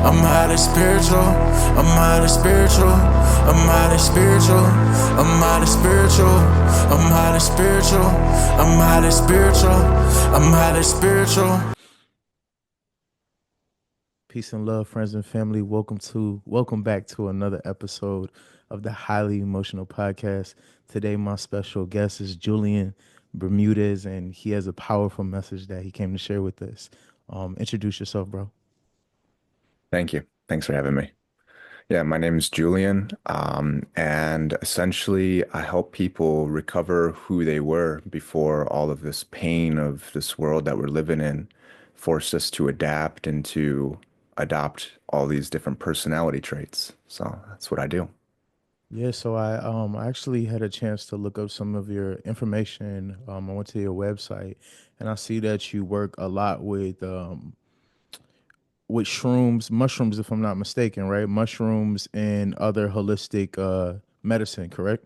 I'm highly spiritual. I'm highly spiritual. I'm highly spiritual. I'm highly spiritual. I'm highly spiritual. I'm highly spiritual. I'm highly spiritual. Peace and love, friends and family. Welcome back to another episode of the Highly Emotional Podcast. Today, my special guest is Julian Bermudez, and he has a powerful message that he came to share with us. Introduce yourself, bro. Thank you. Thanks for having me. Yeah, my name is Julian, and essentially I help people recover who they were before all of this pain of this world that we're living in forced us to adapt and to adopt all these different personality traits. So that's what I do. Yeah, so I actually had a chance to look up some of your information. I went to your website, and I see that you work a lot with shrooms, mushrooms, if I'm not mistaken, right? Mushrooms and other holistic medicine, correct?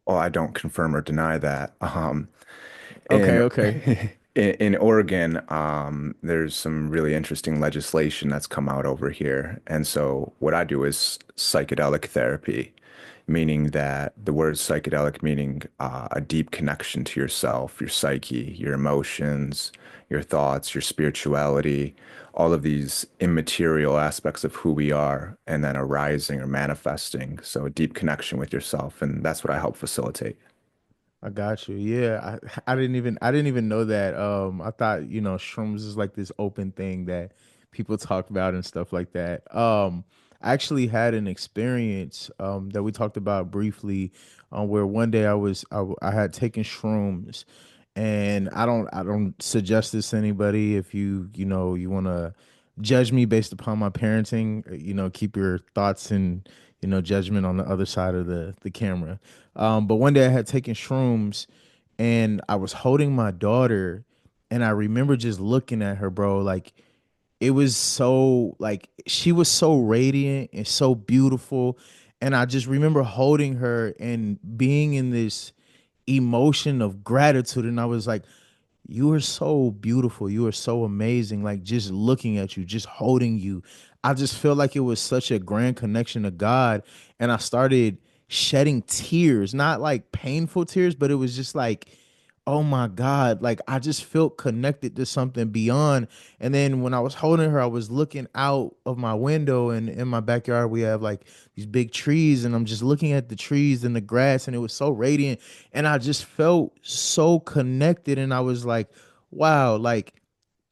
Well, I don't confirm or deny that. Okay, In okay. in Oregon, there's some really interesting legislation that's come out over here. And so what I do is psychedelic therapy, meaning that the word psychedelic meaning a deep connection to yourself, your psyche, your emotions, your thoughts, your spirituality, all of these immaterial aspects of who we are, and then arising or manifesting. So a deep connection with yourself, and that's what I help facilitate. I got you. Yeah, I didn't even know that. I thought, shrooms is like this open thing that people talk about and stuff like that. I actually had an experience that we talked about briefly, where one day I had taken shrooms, and I don't suggest this to anybody. If you want to judge me based upon my parenting, keep your thoughts and judgment on the other side of the camera. But one day I had taken shrooms, and I was holding my daughter, and I remember just looking at her, bro. Like, it was so, like, she was so radiant and so beautiful. And I just remember holding her and being in this emotion of gratitude. And I was like, you are so beautiful. You are so amazing. Like, just looking at you, just holding you. I just felt like it was such a grand connection to God. And I started shedding tears, not like painful tears, but it was just like, oh my God. Like, I just felt connected to something beyond. And then when I was holding her, I was looking out of my window, and in my backyard, we have like these big trees. And I'm just looking at the trees and the grass, and it was so radiant, and I just felt so connected. And I was like, wow, like,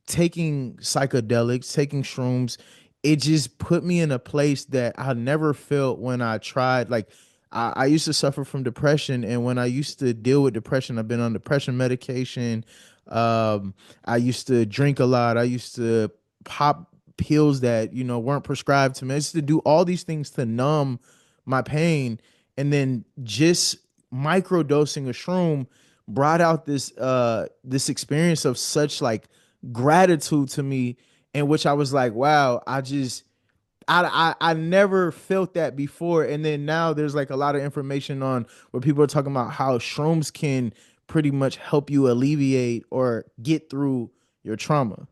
taking psychedelics, taking shrooms, it just put me in a place that I never felt when I tried. Like, I used to suffer from depression, and when I used to deal with depression, I've been on depression medication. I used to drink a lot. I used to pop pills that weren't prescribed to me. I used to do all these things to numb my pain, and then just microdosing a shroom brought out this experience of such like gratitude to me, in which I was like, wow, I never felt that before. And then now there's like a lot of information on where people are talking about how shrooms can pretty much help you alleviate or get through your trauma.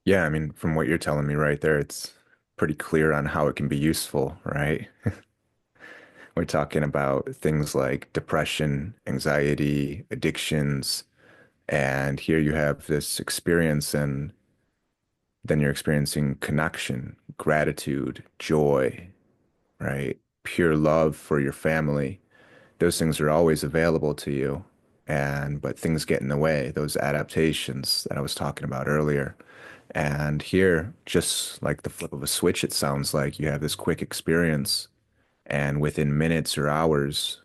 Yeah, I mean, from what you're telling me right there, it's pretty clear on how it can be useful, right? We're talking about things like depression, anxiety, addictions, and here you have this experience, and then you're experiencing connection, gratitude, joy, right? Pure love for your family. Those things are always available to you. And but things get in the way, those adaptations that I was talking about earlier. And here, just like the flip of a switch, it sounds like you have this quick experience, and within minutes or hours,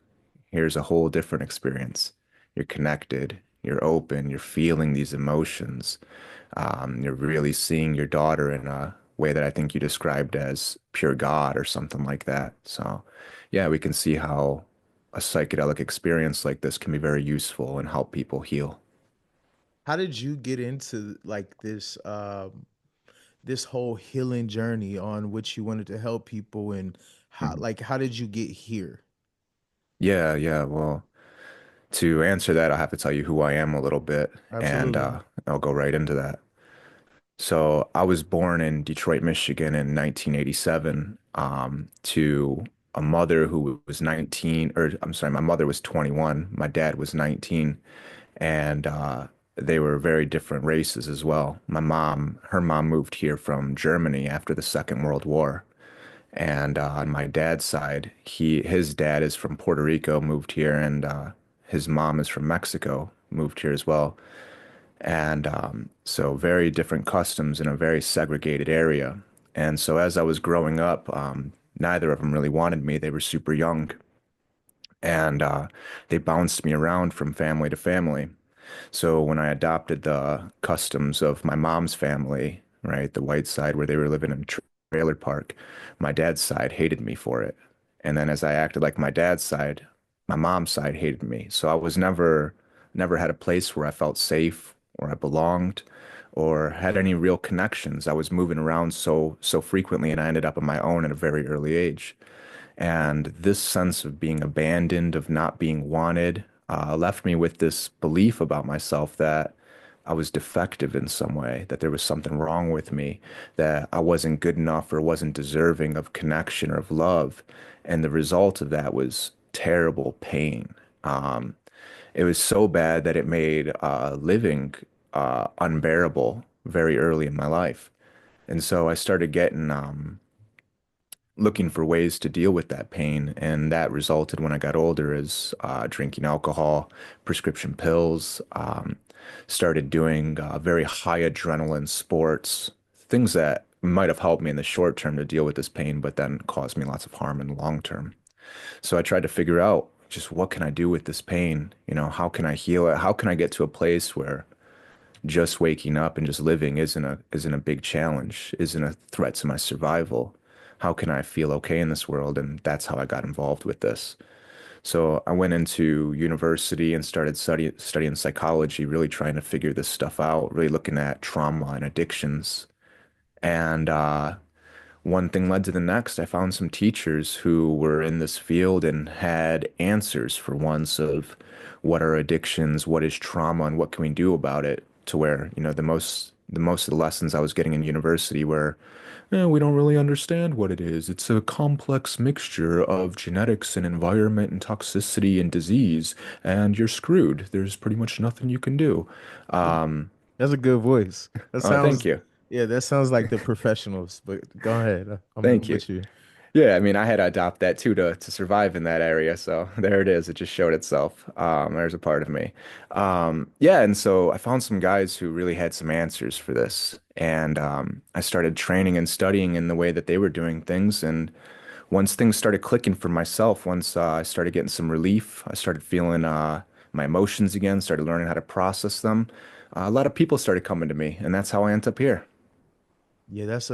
here's a whole different experience. You're connected, you're open, you're feeling these emotions. You're really seeing your daughter in a way that I think you described as pure God or something like that. So, yeah, we can see how a psychedelic experience like this can be very useful and help people heal. How did you get into like this whole healing journey on which you wanted to help people, and Mhm. how did you get here? Yeah, yeah. Well, to answer that, I'll have to tell you who I am a little bit, and Absolutely. I'll go right into that. So I was born in Detroit, Michigan in 1987, to a mother who was 19, or I'm sorry, my mother was 21, my dad was 19, and they were very different races as well. Her mom moved here from Germany after the Second World War. And on my dad's side, his dad is from Puerto Rico, moved here, and his mom is from Mexico, moved here as well. And so very different customs in a very segregated area. And so as I was growing up, neither of them really wanted me. They were super young, and they bounced me around from family to family. So when I adopted the customs of my mom's family, right, the white side where they were living in a trailer park, my dad's side hated me for it. And then as I acted like my dad's side, my mom's side hated me. So I was never had a place where I felt safe, or I belonged, or had any real connections. I was moving around so frequently, and I ended up on my own at a very early age. And this sense of being abandoned, of not being wanted, left me with this belief about myself that I was defective in some way, that there was something wrong with me, that I wasn't good enough or wasn't deserving of connection or of love. And the result of that was terrible pain. Um, it was so bad that it made living unbearable very early in my life. And so I started getting looking for ways to deal with that pain. And that resulted when I got older is drinking alcohol, prescription pills, started doing very high adrenaline sports, things that might have helped me in the short term to deal with this pain, but then caused me lots of harm in the long term. So I tried to figure out just what can I do with this pain? You know, how can I heal it? How can I get to a place where just waking up and just living isn't a big challenge, isn't a threat to my survival. How can I feel okay in this world? And that's how I got involved with this. So I went into university and started studying psychology, really trying to figure this stuff out, really looking at trauma and addictions. And one thing led to the next. I found some teachers who were in this field and had answers for once of what are addictions, what is trauma, and what can we do about it. To where, you know, the most of the lessons I was getting in university were, we don't really understand what it is. It's a complex mixture of genetics and environment and toxicity and disease, and you're screwed. There's pretty much nothing you can do. Um, That's a good voice. That Thank sounds, you. yeah, that sounds like the professionals. But go ahead. I'm Thank you. with you. Yeah, I mean, I had to adopt that too to survive in that area. So there it is. It just showed itself. There's a part of me. Yeah, and so I found some guys who really had some answers for this, and I started training and studying in the way that they were doing things. And once things started clicking for myself, once I started getting some relief, I started feeling my emotions again, started learning how to process them. A lot of people started coming to me, and that's how I ended up here. Yeah, that's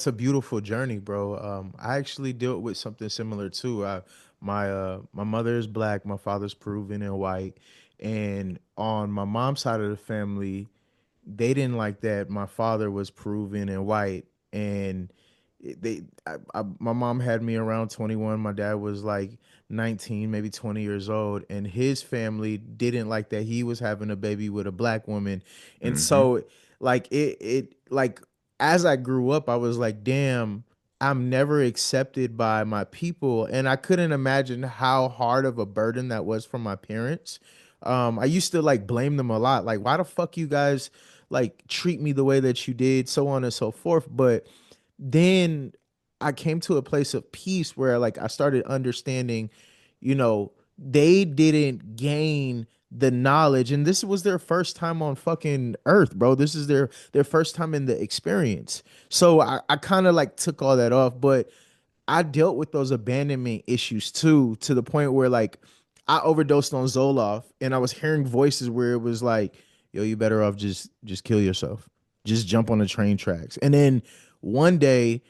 a beautiful journey, bro. I actually dealt with something similar too. My mother is black, my father's Peruvian and white, and on my mom's side of the family, they didn't like that my father was Peruvian and white, and my mom had me around 21. My dad was like 19, maybe 20 years old, and his family didn't like that he was having a baby with a black woman. And Hmm. so like it like as I grew up, I was like, damn, I'm never accepted by my people, and I couldn't imagine how hard of a burden that was for my parents. I used to like blame them a lot, like, why the fuck you guys like treat me the way that you did, so on and so forth. But then I came to a place of peace where like I started understanding, they didn't gain the knowledge, and this was their first time on fucking earth, bro. This is their first time in the experience. So I kind of like took all that off, but I dealt with those abandonment issues too, to the point where like I overdosed on Zoloft, and I was hearing voices where it was like, yo, you better off just kill yourself. Just jump on the train tracks. And then one day,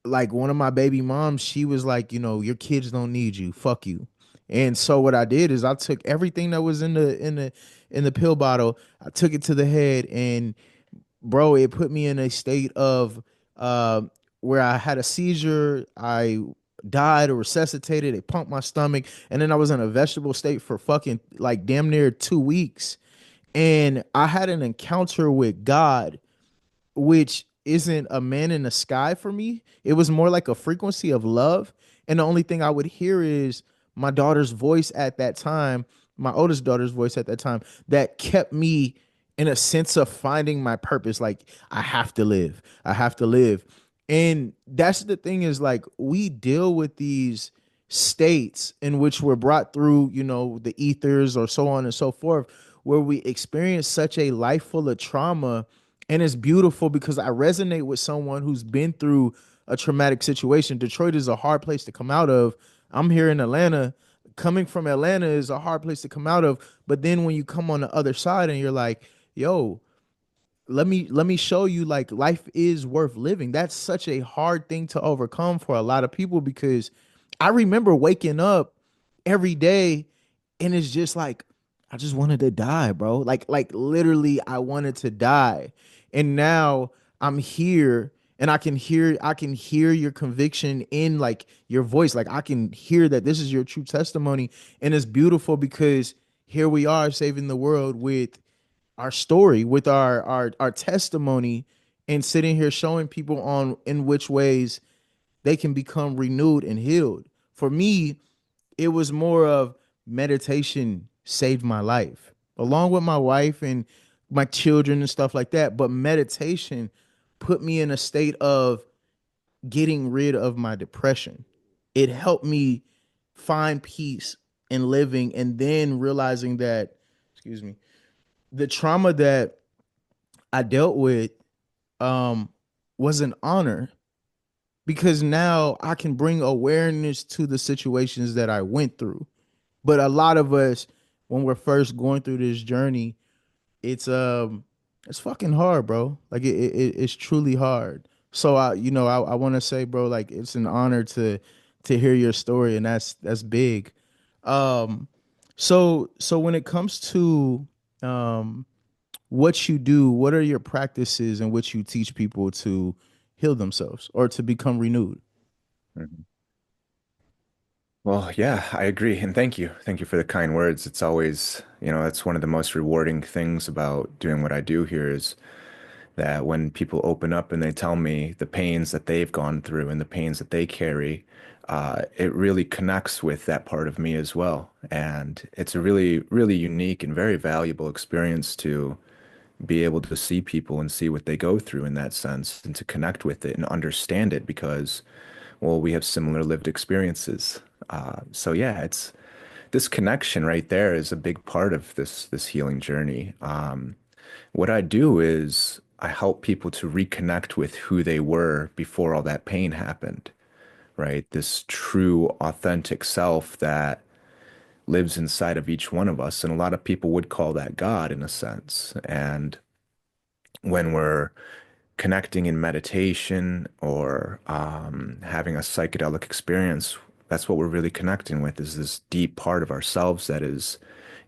like one of my baby moms, she was like, your kids don't need you. Fuck you. And so what I did is I took everything that was in the pill bottle, I took it to the head, and bro, it put me in a state of uh, where I had a seizure. I died or resuscitated. It pumped my stomach, and then I was in a vegetable state for fucking like damn near 2 weeks. And I had an encounter with God, which isn't a man in the sky for me. It was more like a frequency of love. And the only thing I would hear is my daughter's voice at that time, my oldest daughter's voice at that time, that kept me in a sense of finding my purpose. Like, I have to live. I have to live. And that's the thing, is like, we deal with these states in which we're brought through, the ethers or so on and so forth, where we experience such a life full of trauma. And it's beautiful because I resonate with someone who's been through a traumatic situation. Detroit is a hard place to come out of. I'm here in Atlanta. Coming from Atlanta is a hard place to come out of. But then when you come on the other side and you're like, yo, let me show you, like, life is worth living. That's such a hard thing to overcome for a lot of people, because I remember waking up every day and it's just like, I just wanted to die, bro. Like literally I wanted to die. And now I'm here, and I can hear your conviction in, like, your voice. Like, I can hear that this is your true testimony. And it's beautiful because here we are saving the world with our story, with our testimony, and sitting here showing people on in which ways they can become renewed and healed. For me, it was more of meditation saved my life, along with my wife and my children and stuff like that. But meditation put me in a state of getting rid of my depression. It helped me find peace in living, and then realizing that, excuse me, the trauma that I dealt with um was an honor, because now I can bring awareness to the situations that I went through. But a lot of us, when we're first going through this journey, it's fucking hard, bro. Like, it's truly hard. So I want to say, bro, like, it's an honor to hear your story, and that's big. Um, so when it comes to um what you do, what are your practices in which you teach people to heal themselves or to become renewed? Mhm. Well, yeah, I agree. And thank you. Thank you for the kind words. It's always, that's one of the most rewarding things about doing what I do here is that when people open up and they tell me the pains that they've gone through and the pains that they carry, it really connects with that part of me as well. And it's a really, really unique and very valuable experience to be able to see people and see what they go through in that sense and to connect with it and understand it because, well, we have similar lived experiences. So yeah, it's this connection right there is a big part of this healing journey. What I do is I help people to reconnect with who they were before all that pain happened, right? This true, authentic self that lives inside of each one of us. And a lot of people would call that God in a sense. And when we're connecting in meditation or having a psychedelic experience, that's what we're really connecting with is this deep part of ourselves that is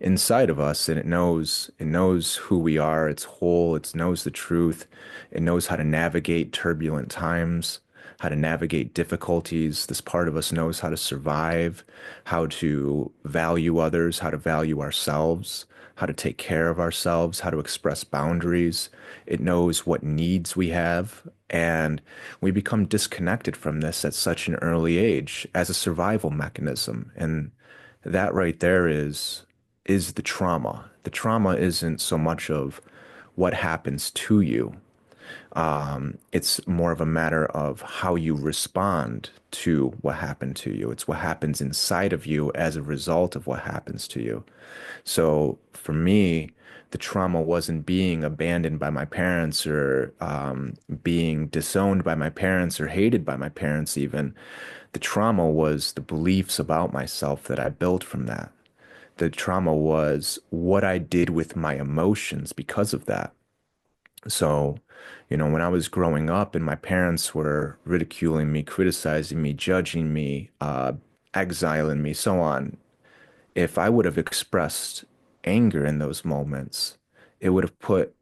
inside of us and it knows who we are, it's whole, it knows the truth, it knows how to navigate turbulent times, how to navigate difficulties. This part of us knows how to survive, how to value others, how to value ourselves, how to take care of ourselves, how to express boundaries. It knows what needs we have. And we become disconnected from this at such an early age as a survival mechanism. And that right there is the trauma. The trauma isn't so much of what happens to you. It's more of a matter of how you respond to what happened to you. It's what happens inside of you as a result of what happens to you. So for me, the trauma wasn't being abandoned by my parents or being disowned by my parents or hated by my parents even. The trauma was the beliefs about myself that I built from that. The trauma was what I did with my emotions because of that. So, when I was growing up and my parents were ridiculing me, criticizing me, judging me, exiling me, so on, if I would have expressed anger in those moments, it would have put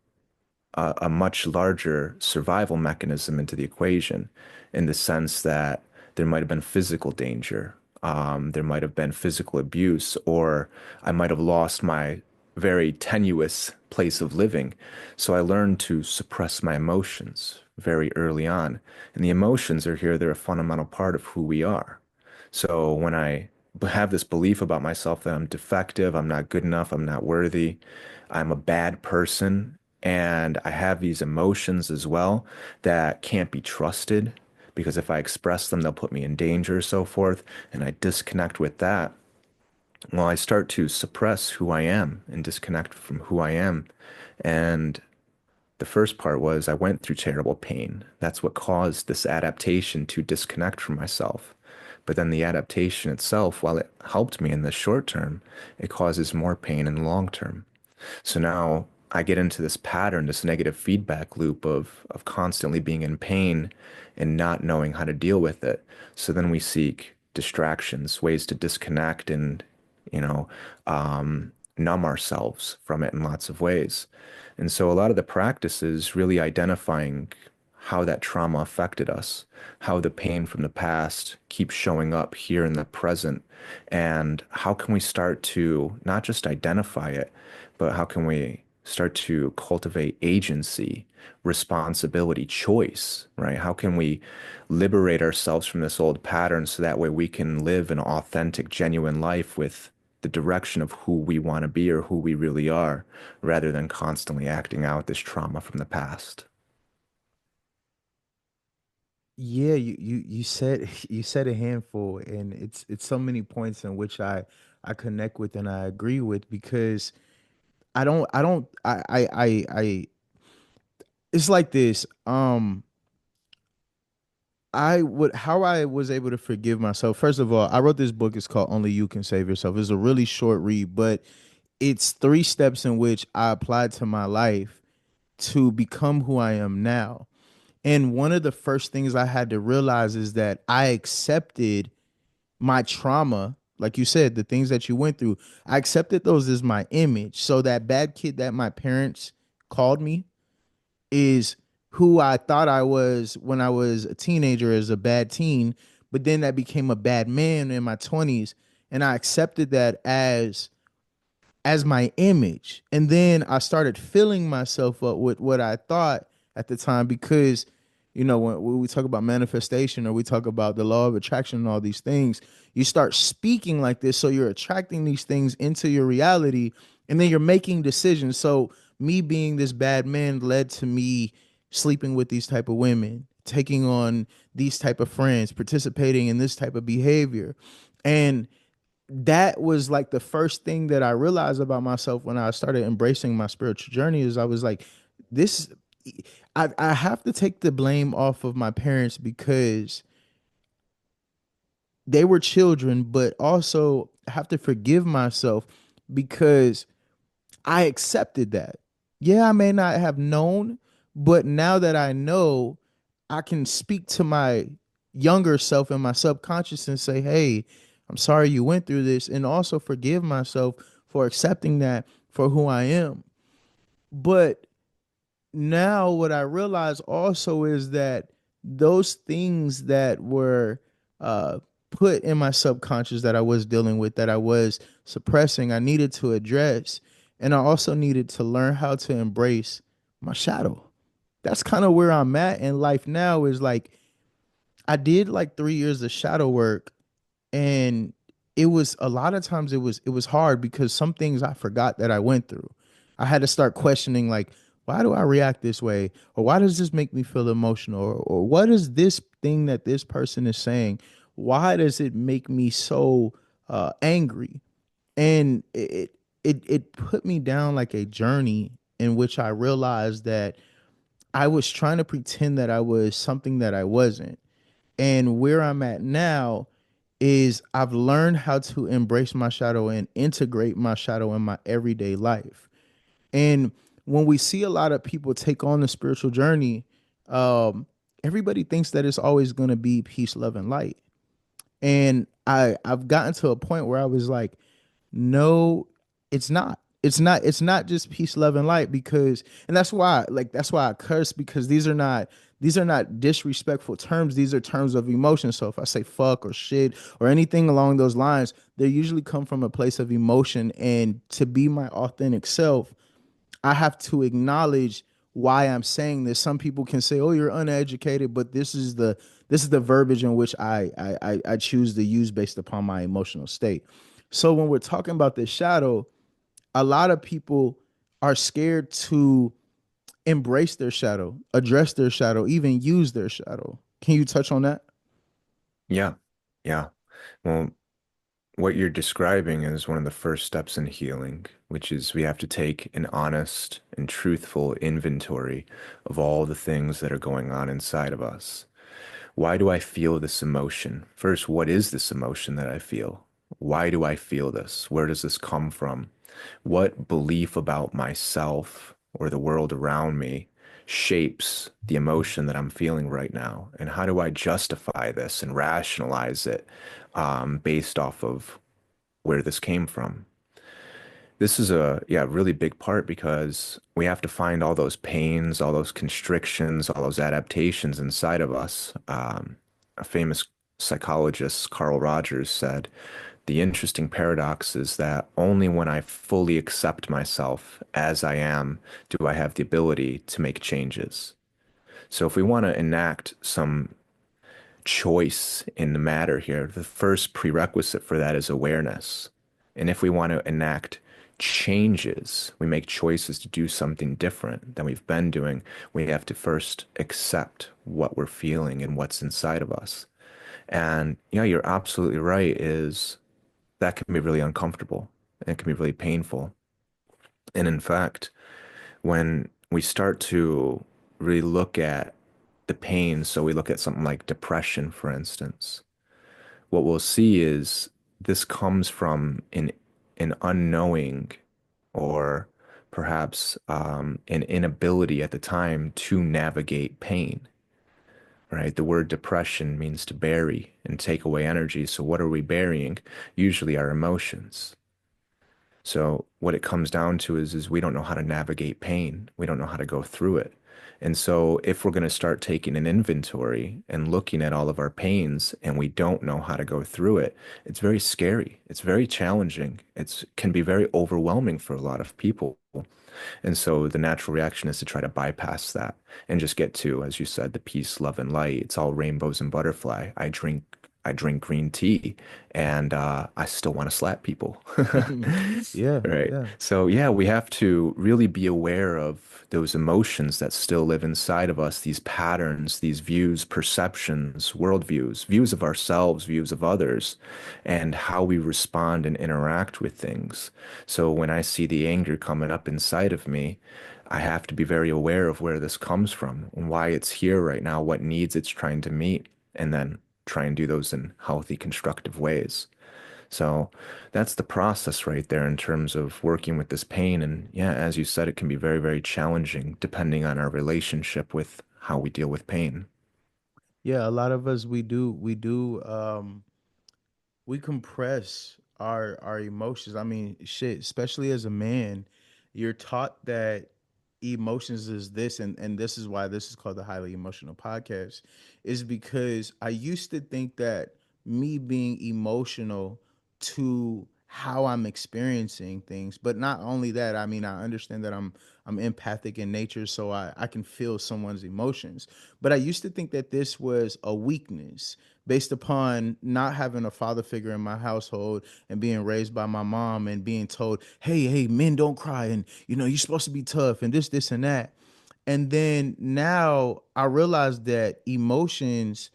a much larger survival mechanism into the equation in the sense that there might have been physical danger. There might have been physical abuse, or I might have lost my very tenuous place of living. So I learned to suppress my emotions very early on. And the emotions are here, they're a fundamental part of who we are. So when I have this belief about myself that I'm defective, I'm not good enough, I'm not worthy, I'm a bad person, and I have these emotions as well that can't be trusted because if I express them, they'll put me in danger, so forth, and I disconnect with that. Well, I start to suppress who I am and disconnect from who I am. And the first part was I went through terrible pain. That's what caused this adaptation to disconnect from myself. But then the adaptation itself, while it helped me in the short term, it causes more pain in the long term. So now I get into this pattern, this negative feedback loop of constantly being in pain and not knowing how to deal with it. So then we seek distractions, ways to disconnect and, you know, numb ourselves from it in lots of ways. And so a lot of the practice is really identifying how that trauma affected us, how the pain from the past keeps showing up here in the present, and how can we start to not just identify it, but how can we start to cultivate agency, responsibility, choice, right? How can we liberate ourselves from this old pattern so that way we can live an authentic, genuine life with the direction of who we want to be or who we really are, rather than constantly acting out this trauma from the past. Yeah, you said you said a handful, and it's so many points in which I connect with and I agree with because I don't I it's like this. I would how I was able to forgive myself. First of all, I wrote this book. It's called Only You Can Save Yourself. It's a really short read, but it's three steps in which I applied to my life to become who I am now. And one of the first things I had to realize is that I accepted my trauma, like you said, the things that you went through. I accepted those as my image. So that bad kid that my parents called me is who I thought I was when I was a teenager as a bad teen, but then that became a bad man in my 20s, and I accepted that as my image. And then I started filling myself up with what I thought at the time because, when we talk about manifestation or we talk about the law of attraction and all these things, you start speaking like this. So you're attracting these things into your reality and then you're making decisions. So me being this bad man led to me sleeping with these type of women, taking on these type of friends, participating in this type of behavior. And that was like the first thing that I realized about myself when I started embracing my spiritual journey is I was like, this, I have to take the blame off of my parents because they were children, but also I have to forgive myself because I accepted that. Yeah, I may not have known, but now that I know, I can speak to my younger self in my subconscious and say, hey, I'm sorry you went through this, and also forgive myself for accepting that for who I am. But now what I realize also is that those things that were uh, put in my subconscious that I was dealing with, that I was suppressing, I needed to address. And I also needed to learn how to embrace my shadow. That's kind of where I'm at in life now is like, I did like 3 years of shadow work, and it was a lot of times it was hard because some things I forgot that I went through. I had to start questioning like, why do I react this way, or why does this make me feel emotional, or what is this thing that this person is saying, why does it make me so angry? And it put me down like a journey in which I realized that I was trying to pretend that I was something that I wasn't. And where I'm at now is I've learned how to embrace my shadow and integrate my shadow in my everyday life. And when we see a lot of people take on the spiritual journey, everybody thinks that it's always going to be peace, love, and light. And I've gotten to a point where I was like, no, it's not. it's not just peace, love, and light, because, and that's why I curse, because these are not disrespectful terms. These are terms of emotion. So if I say fuck or shit or anything along those lines, they usually come from a place of emotion. And to be my authentic self, I have to acknowledge why I'm saying this. Some people can say, "Oh, you're uneducated," but this is the verbiage in which I choose to use based upon my emotional state. So when we're talking about this shadow, a lot of people are scared to embrace their shadow, address their shadow, even use their shadow. Can you touch on that? Yeah. Yeah. Well, what you're describing is one of the first steps in healing, which is we have to take an honest and truthful inventory of all the things that are going on inside of us. Why do I feel this emotion? First, what is this emotion that I feel? Why do I feel this? Where does this come from? What belief about myself or the world around me shapes the emotion that I'm feeling right now? And how do I justify this and rationalize it based off of where this came from? This is a really big part because we have to find all those pains, all those constrictions, all those adaptations inside of us. A famous psychologist, Carl Rogers, said, the interesting paradox is that only when I fully accept myself as I am do I have the ability to make changes. So if we want to enact some choice in the matter here, the first prerequisite for that is awareness. And if we want to enact changes, we make choices to do something different than we've been doing, we have to first accept what we're feeling and what's inside of us. And yeah, you're absolutely right, is that can be really uncomfortable and it can be really painful. And in fact, when we start to really look at the pain, so we look at something like depression, for instance, what we'll see is this comes from an unknowing or perhaps an inability at the time to navigate pain, right? The word depression means to bury and take away energy. So what are we burying? Usually our emotions. So what it comes down to is we don't know how to navigate pain. We don't know how to go through it. And so if we're going to start taking an inventory and looking at all of our pains and we don't know how to go through it, it's very scary. It's very challenging. It's can be very overwhelming for a lot of people. And so the natural reaction is to try to bypass that and just get to, as you said, the peace, love, and light. It's all rainbows and butterfly. I drink green tea and I still want to slap people. Yeah, Right. yeah. So yeah, we have to really be aware of those emotions that still live inside of us, these patterns, these views, perceptions, worldviews, views of ourselves, views of others, and how we respond and interact with things. So when I see the anger coming up inside of me, I have to be very aware of where this comes from and why it's here right now, what needs it's trying to meet, and then try and do those in healthy, constructive ways. So that's the process right there in terms of working with this pain. And yeah, as you said, it can be very, very challenging depending on our relationship with how we deal with pain. Yeah, a lot of us, we compress our emotions. I mean, shit, especially as a man, you're taught that emotions is this, and this is why this is called the highly emotional podcast, is because I used to think that me being emotional to how I'm experiencing things, but not only that, I mean, I understand that I'm empathic in nature, so I can feel someone's emotions. But I used to think that this was a weakness based upon not having a father figure in my household and being raised by my mom and being told, hey, men don't cry, and you're supposed to be tough, and this and that. And then now I realize that emotions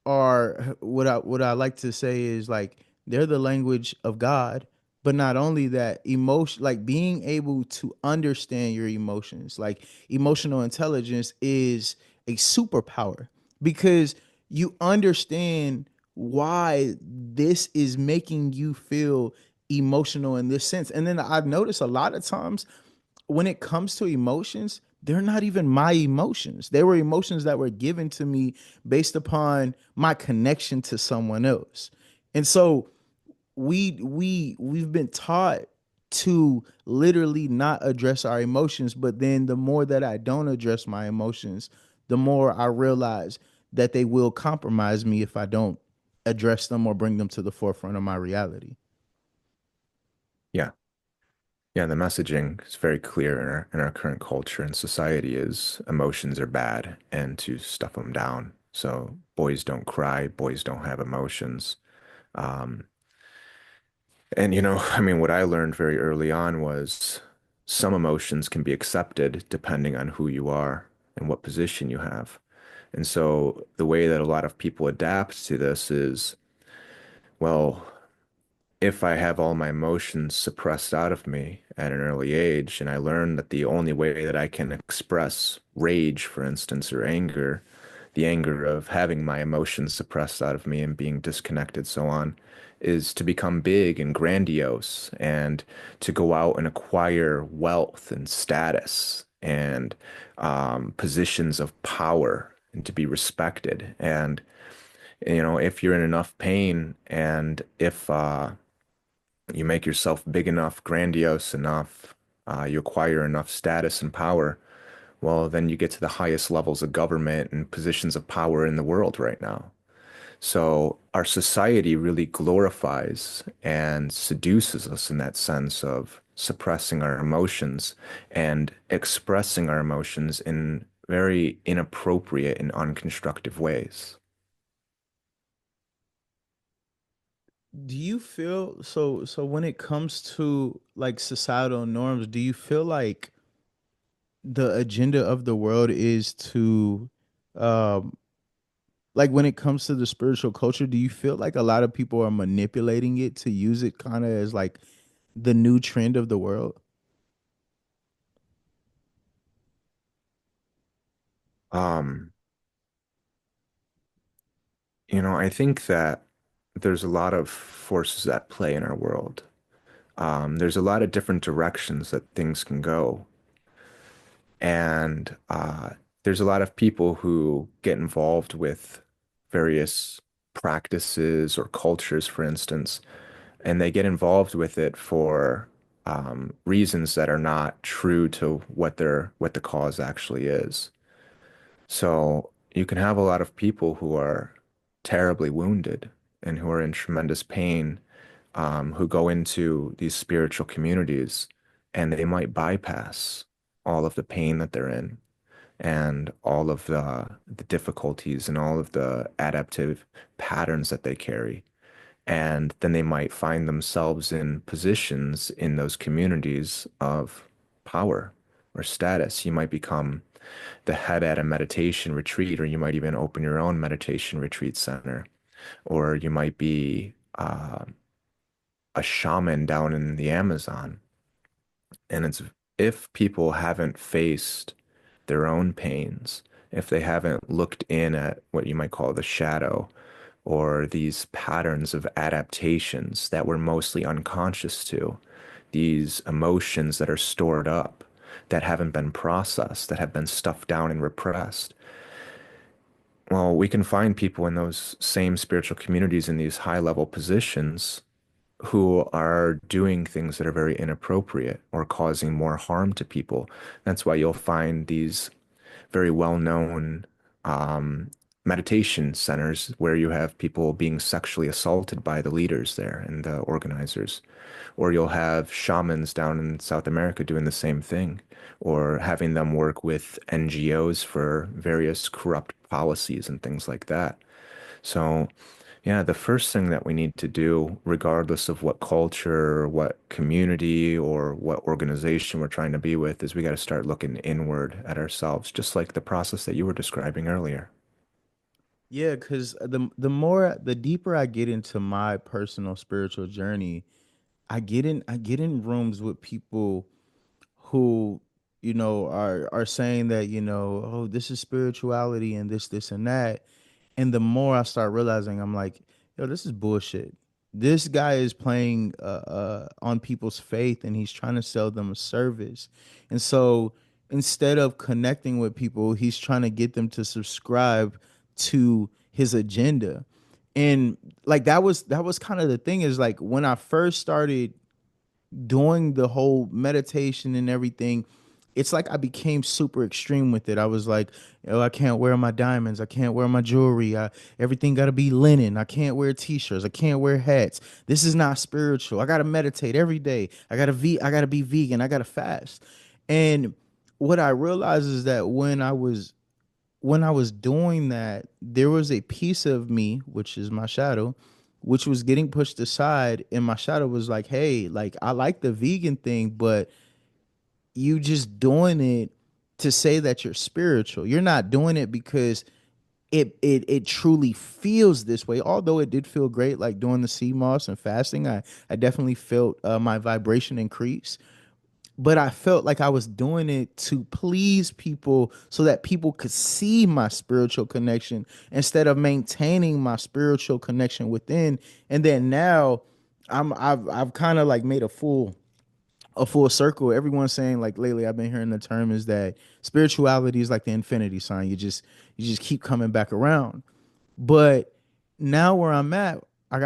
are what I like to say is like they're the language of God. But not only that, emotion, like being able to understand your emotions, like emotional intelligence is a superpower, because you understand why this is making you feel emotional in this sense. And then I've noticed a lot of times when it comes to emotions, they're not even my emotions. They were emotions that were given to me based upon my connection to someone else. And so we've been taught to literally not address our emotions. But then the more that I don't address my emotions, the more I realize that they will compromise me if I don't address them or bring them to the forefront of my reality. Yeah. Yeah, the messaging is very clear in our current culture and society is emotions are bad and to stuff them down. So boys don't cry, boys don't have emotions. Um, and I mean, what I learned very early on was some emotions can be accepted depending on who you are and what position you have. And so the way that a lot of people adapt to this is, well, if I have all my emotions suppressed out of me at an early age, and I learn that the only way that I can express rage, for instance, or anger, the anger of having my emotions suppressed out of me and being disconnected, so on, is to become big and grandiose and to go out and acquire wealth and status and positions of power and to be respected. And, if you're in enough pain and if, you make yourself big enough, grandiose enough, you acquire enough status and power, well, then you get to the highest levels of government and positions of power in the world right now. So our society really glorifies and seduces us in that sense of suppressing our emotions and expressing our emotions in very inappropriate and unconstructive ways. Do you feel so when it comes to like societal norms, do you feel like the agenda of the world is to um like when it comes to the spiritual culture, do you feel like a lot of people are manipulating it to use it kind of as like the new trend of the world? Um, I think that there's a lot of forces at play in our world. There's a lot of different directions that things can go. And there's a lot of people who get involved with various practices or cultures, for instance, and they get involved with it for reasons that are not true to what the cause actually is. So you can have a lot of people who are terribly wounded and who are in tremendous pain, who go into these spiritual communities and they might bypass all of the pain that they're in and all of the difficulties and all of the adaptive patterns that they carry. And then they might find themselves in positions in those communities of power or status. You might become the head at a meditation retreat, or you might even open your own meditation retreat center, or you might be a shaman down in the Amazon. And it's if people haven't faced their own pains, if they haven't looked in at what you might call the shadow or these patterns of adaptations that we're mostly unconscious to, these emotions that are stored up, that haven't been processed, that have been stuffed down and repressed. Well, we can find people in those same spiritual communities in these high level positions who are doing things that are very inappropriate or causing more harm to people. That's why you'll find these very well-known meditation centers where you have people being sexually assaulted by the leaders there and the organizers. Or you'll have shamans down in South America doing the same thing, or having them work with NGOs for various corrupt policies and things like that. So, yeah, the first thing that we need to do, regardless of what culture, what community, or what organization we're trying to be with, is we got to start looking inward at ourselves, just like the process that you were describing earlier. Yeah, because the deeper I get into my personal spiritual journey, I get in rooms with people who are saying that oh, this is spirituality and this and that, and the more I start realizing, I'm like, yo, this is bullshit. This guy is playing on people's faith, and he's trying to sell them a service. And so instead of connecting with people, he's trying to get them to subscribe to his agenda. And like that was kind of the thing, is like when I first started doing the whole meditation and everything, it's like I became super extreme with it. I was like, oh, I can't wear my diamonds. I can't wear my jewelry. Everything got to be linen. I can't wear t-shirts. I can't wear hats. This is not spiritual. I got to meditate every day. I got to be vegan. I got to fast. And what I realized is that when I was doing that, there was a piece of me, which is my shadow, which was getting pushed aside. And my shadow was like, hey, like, I like the vegan thing, but you just doing it to say that you're spiritual. You're not doing it because it truly feels this way. Although it did feel great, like doing the sea moss and fasting, I definitely felt my vibration increase, but I felt like I was doing it to please people so that people could see my spiritual connection instead of maintaining my spiritual connection within. And then now I've kind of like made a full circle. Everyone's saying, like, lately I've been hearing the term is that spirituality is like the infinity sign. You just keep coming back around. But now where I'm at, I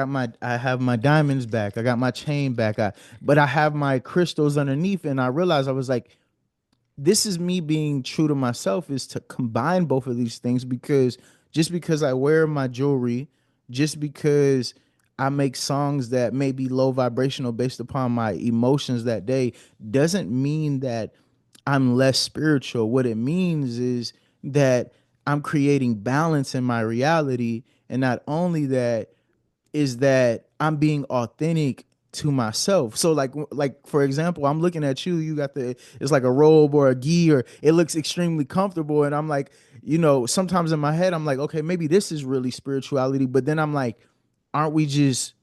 have my diamonds back. I got my chain back. But I have my crystals underneath, and I realized I was like, this is me being true to myself, is to combine both of these things, because just because I wear my jewelry, just because I make songs that may be low vibrational based upon my emotions that day, doesn't mean that I'm less spiritual. What it means is that I'm creating balance in my reality. And not only that, is that I'm being authentic to myself. So like for example, I'm looking at you, you got the, it's like a robe or a gi, or it looks extremely comfortable. And I'm like, sometimes in my head, I'm like, okay, maybe this is really spirituality. But then I'm like, aren't we just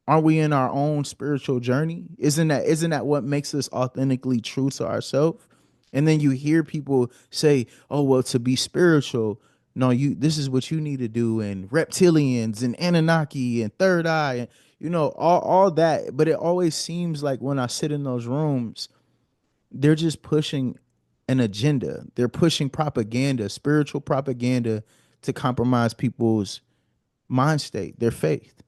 aren't we in our own spiritual journey? Isn't that what makes us authentically true to ourselves? And then you hear people say, "Oh, well, to be spiritual, no, you this is what you need to do," and reptilians and Anunnaki and third eye, and all that. But it always seems like when I sit in those rooms, they're just pushing an agenda. They're pushing propaganda, spiritual propaganda, to compromise people's mind state, their faith.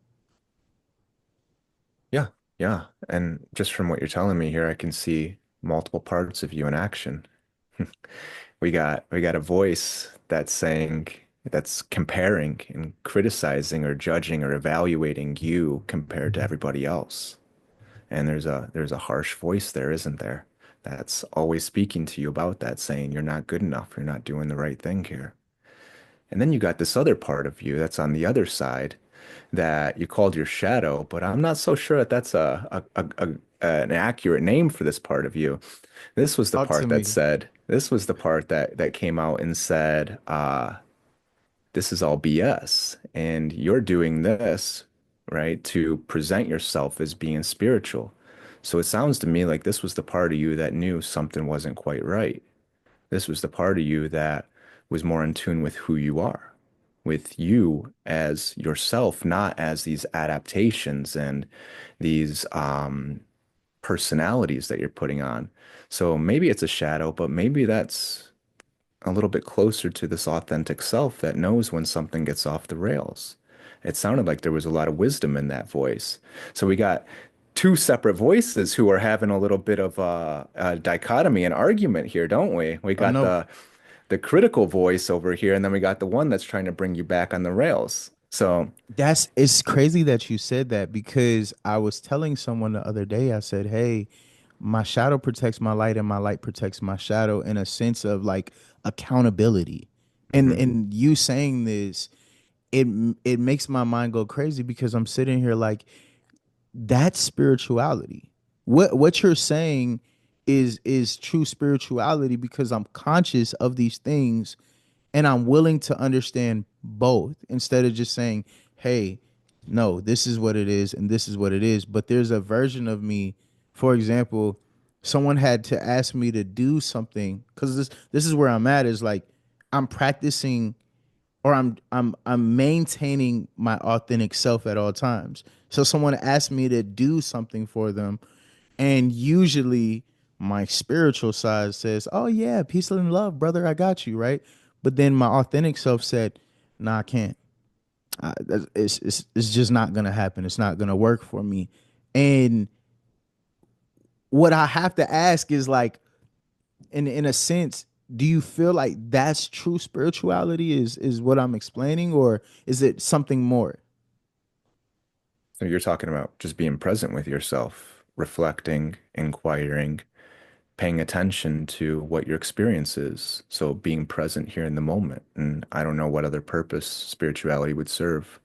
Yeah, yeah. And just from what you're telling me here, I can see multiple parts of you in action. We got a voice that's saying, that's comparing and criticizing or judging or evaluating you compared to everybody else. And there's a harsh voice there, isn't there? That's always speaking to you about that, saying you're not good enough, you're not doing the right thing here. And then you got this other part of you that's on the other side that you called your shadow, but I'm not so sure that that's an accurate name for this part of you. Talk to me. This was the part that came out and said, this is all BS. And you're doing this, right, to present yourself as being spiritual. So it sounds to me like this was the part of you that knew something wasn't quite right. This was the part of you that was more in tune with who you are, with you as yourself, not as these adaptations and these personalities that you're putting on. So maybe it's a shadow, but maybe that's a little bit closer to this authentic self that knows when something gets off the rails. It sounded like there was a lot of wisdom in that voice. So we got two separate voices who are having a little bit of a dichotomy, an argument here, don't we? We Oh got no, the critical voice over here, and then we got the one that's trying to bring you back on the rails. So, it's crazy that you said that, because I was telling someone the other day, I said, "Hey, my shadow protects my light and my light protects my shadow," in a sense of like accountability. And mhm. and you saying this, it it makes my mind go crazy, because I'm sitting here like, that's spirituality. What you're saying is true spirituality, because I'm conscious of these things and I'm willing to understand both, instead of just saying, "Hey, no, this is what it is and this is what it is." But there's a version of me, for example, someone had to ask me to do something, because this is where I'm at, is like, I'm practicing, or I'm maintaining my authentic self at all times. So someone asked me to do something for them, and usually my spiritual side says, "Oh yeah, peace and love, brother, I got you," right? But then my authentic self said, "Nah, I can't. It's just not gonna happen. It's not gonna work for me." And what I have to ask is like, in a sense, do you feel like that's true spirituality? Is what I'm explaining, or is it something more? So you're talking about just being present with yourself, reflecting, inquiring, paying attention to what your experience is. So being present here in the moment. And I don't know what other purpose spirituality would serve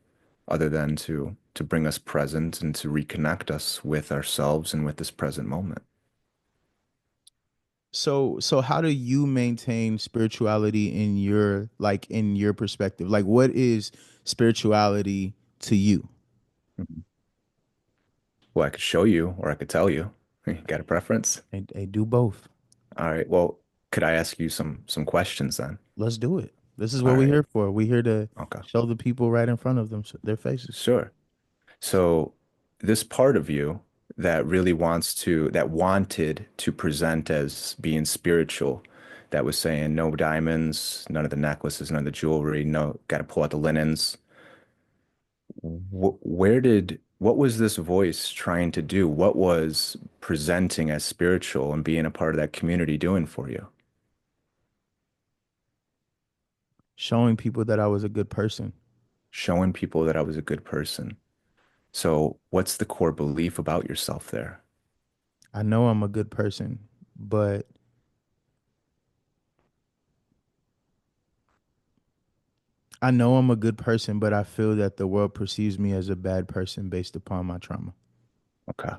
other than to bring us present and to reconnect us with ourselves and with this present moment. So how do you maintain spirituality in your, like, in your perspective? Like, what is spirituality to you? Mhm. Well, I could show you or I could tell you. You got a preference? They do both. All right. Well, could I ask you some questions then? Let's do it. This is All what we're right. here for. We're here to Okay. show the people right in front of them their faces. Sure. So this part of you that really that wanted to present as being spiritual, that was saying no diamonds, none of the necklaces, none of the jewelry, no, got to pull out the linens. What was this voice trying to do? What was presenting as spiritual and being a part of that community doing for you? Showing people that I was a good person. Showing people that I was a good person. So what's the core belief about yourself there? I know I'm a good person, but I know I'm a good person, but I feel that the world perceives me as a bad person based upon my trauma. Okay.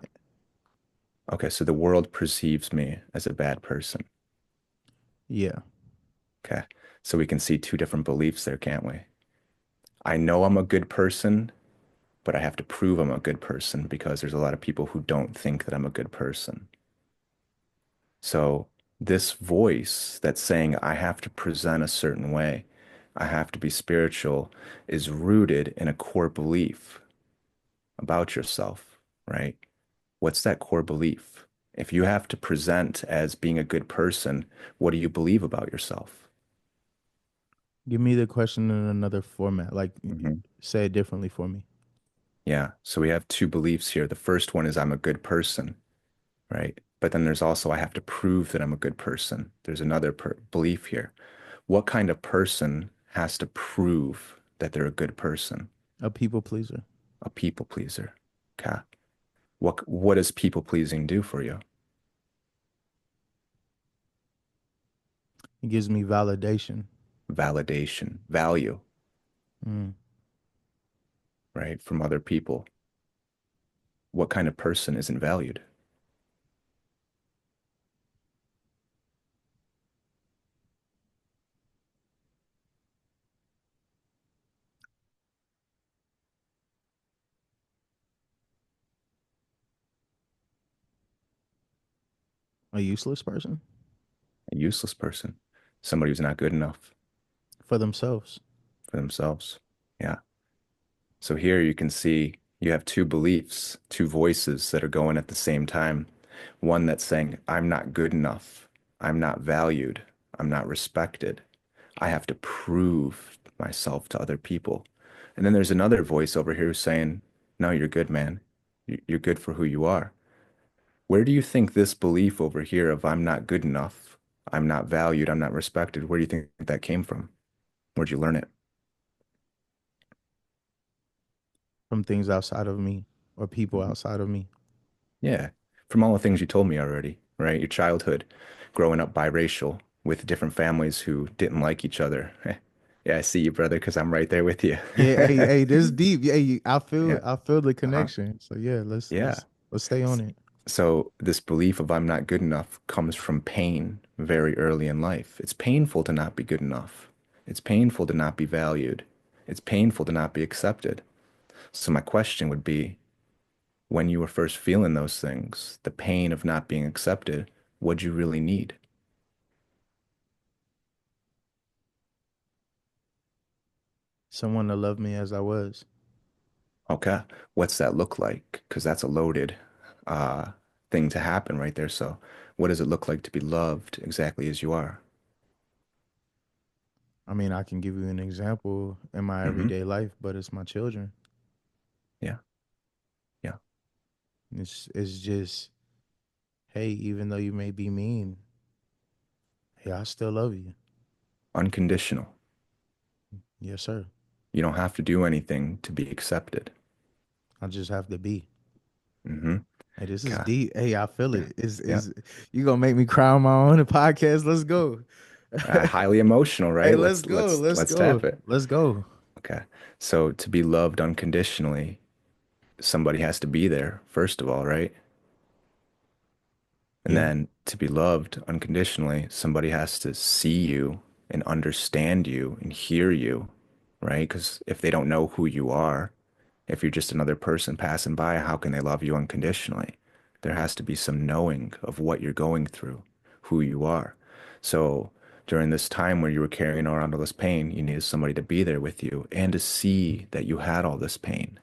Okay, so the world perceives me as a bad person. Yeah. Okay. So we can see two different beliefs there, can't we? I know I'm a good person, but I have to prove I'm a good person because there's a lot of people who don't think that I'm a good person. So this voice that's saying I have to present a certain way, I have to be spiritual, is rooted in a core belief about yourself, right? What's that core belief? If you have to present as being a good person, what do you believe about yourself? Give me the question in another format. Like, Mhm. say it differently for me. Yeah. So we have two beliefs here. The first one is I'm a good person, right? But then there's also I have to prove that I'm a good person. There's another belief here. What kind of person has to prove that they're a good person? A people pleaser. A people pleaser. Okay. What does people pleasing do for you? It gives me validation. Validation, value, Mm. right? From other people. What kind of person isn't valued? A useless person A useless person. Somebody who's not good enough for themselves. for themselves. Yeah. So here you can see you have two beliefs, two voices that are going at the same time. One that's saying, I'm not good enough. I'm not valued. I'm not respected. I have to prove myself to other people. And then there's another voice over here who's saying, no, you're good, man. You're good for who you are. Where do you think this belief over here of I'm not good enough, I'm not valued, I'm not respected, where do you think that came from? Where'd you learn it? From things outside of me or people Mhm. outside of me. Yeah, from all the things you told me already, right? Your childhood, growing up biracial with different families who didn't like each other. Yeah, I see you, brother, because I'm right there with you. Yeah, hey, this deep. Yeah, hey, Yeah. I feel the Uh-huh. connection. So yeah, Yeah. let's stay on S- it. So this belief of I'm not good enough comes from pain very early in life. It's painful to not be good enough. It's painful to not be valued. It's painful to not be accepted. So my question would be, when you were first feeling those things, the pain of not being accepted, what'd you really need? Someone to love me as I was. Okay, what's that look like? Because that's a loaded uh, thing to happen right there. So what does it look like to be loved exactly as you are? I mean, I can give you an example in my Hmm. everyday life, but it's my children. Yeah, yeah. It's just, hey, even though you may be mean, hey, I still love you. Unconditional. Yes, sir. You don't have to do anything to be accepted. I just have to be. Mm-hmm. Hey, this is Okay. deep. Hey, I feel Yeah. it. Is Yeah. is you gonna make me cry on my own podcast? Let's go. Highly emotional, Hey, right? let's Let's go. let's Let's let's go. tap it. Let's go. Okay. So to be loved unconditionally, somebody has to be there, first of all, right? And Yeah, then to be loved unconditionally, somebody has to see you and understand you and hear you, right? Because if they don't know who you are, if you're just another person passing by, how can they love you unconditionally? There has to be some knowing of what you're going through, who you are. So during this time where you were carrying around all this pain, you needed somebody to be there with you and to see that you had all this pain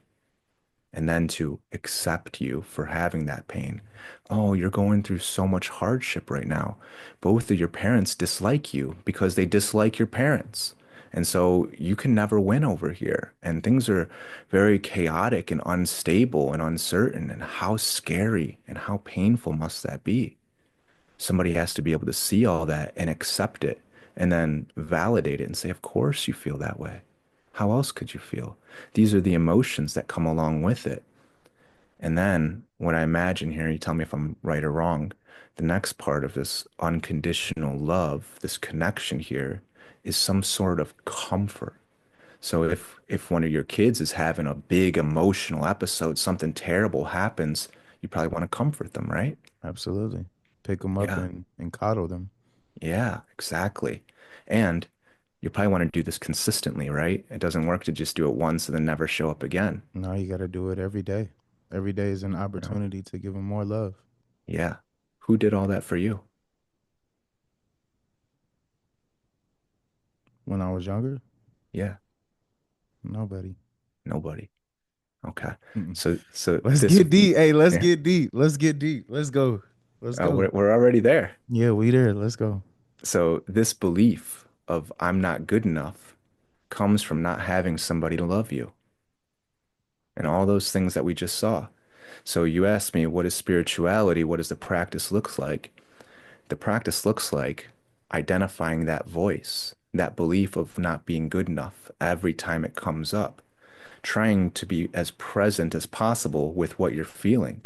and then to accept you for having that pain. Oh, you're going through so much hardship right now. Both of your parents dislike you because they dislike your parents. And so you can never win over here. And things are very chaotic and unstable and uncertain. And how scary and how painful must that be? Somebody has to be able to see all that and accept it and then validate it and say, of course you feel that way. How else could you feel? These are the emotions that come along with it. And then what I imagine here, you tell me if I'm right or wrong, the next part of this unconditional love, this connection here, is some sort of comfort. So if one of your kids is having a big emotional episode, something terrible happens, you probably want to comfort them, right? absolutely. Pick them up Yeah. and coddle them. Yeah, exactly. And you probably want to do this consistently, right? It doesn't work to just do it once and then never show up again. No, you got to do it every day. Every day is an You know? opportunity to give them more love. Yeah. Who did all that for you? When I was younger, Yeah, nobody. nobody. Okay. Mm-mm. So Let's this, get deep. Hey, let's yeah, get deep. Let's get deep. Let's go. Let's go. we're already there. Yeah, we there. Let's go. So this belief of I'm not good enough comes from not having somebody to love you and all those things that we just saw. So you asked me, what is spirituality? What does the practice looks like? The practice looks like identifying that voice, that belief of not being good enough every time it comes up, trying to be as present as possible with what you're feeling.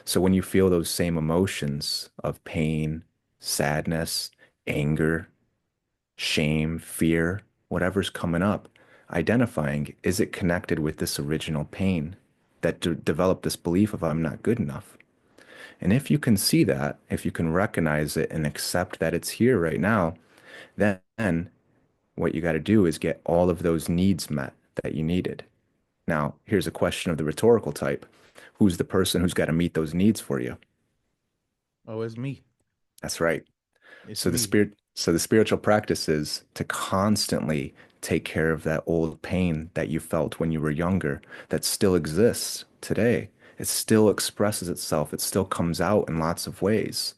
So when you feel those same emotions of pain, sadness, anger, shame, fear, whatever's coming up, identifying, is it connected with this original pain that developed this belief of I'm not good enough? And if you can see that, if you can recognize it and accept that it's here right now, then what you got to do is get all of those needs met that you needed. Now, here's a question of the rhetorical type. Who's the person who's got to meet those needs for you? Oh, it's me. That's right. It's So the me. spiritual practice is to constantly take care of that old pain that you felt when you were younger that still exists today. It still expresses itself. It still comes out in lots of ways.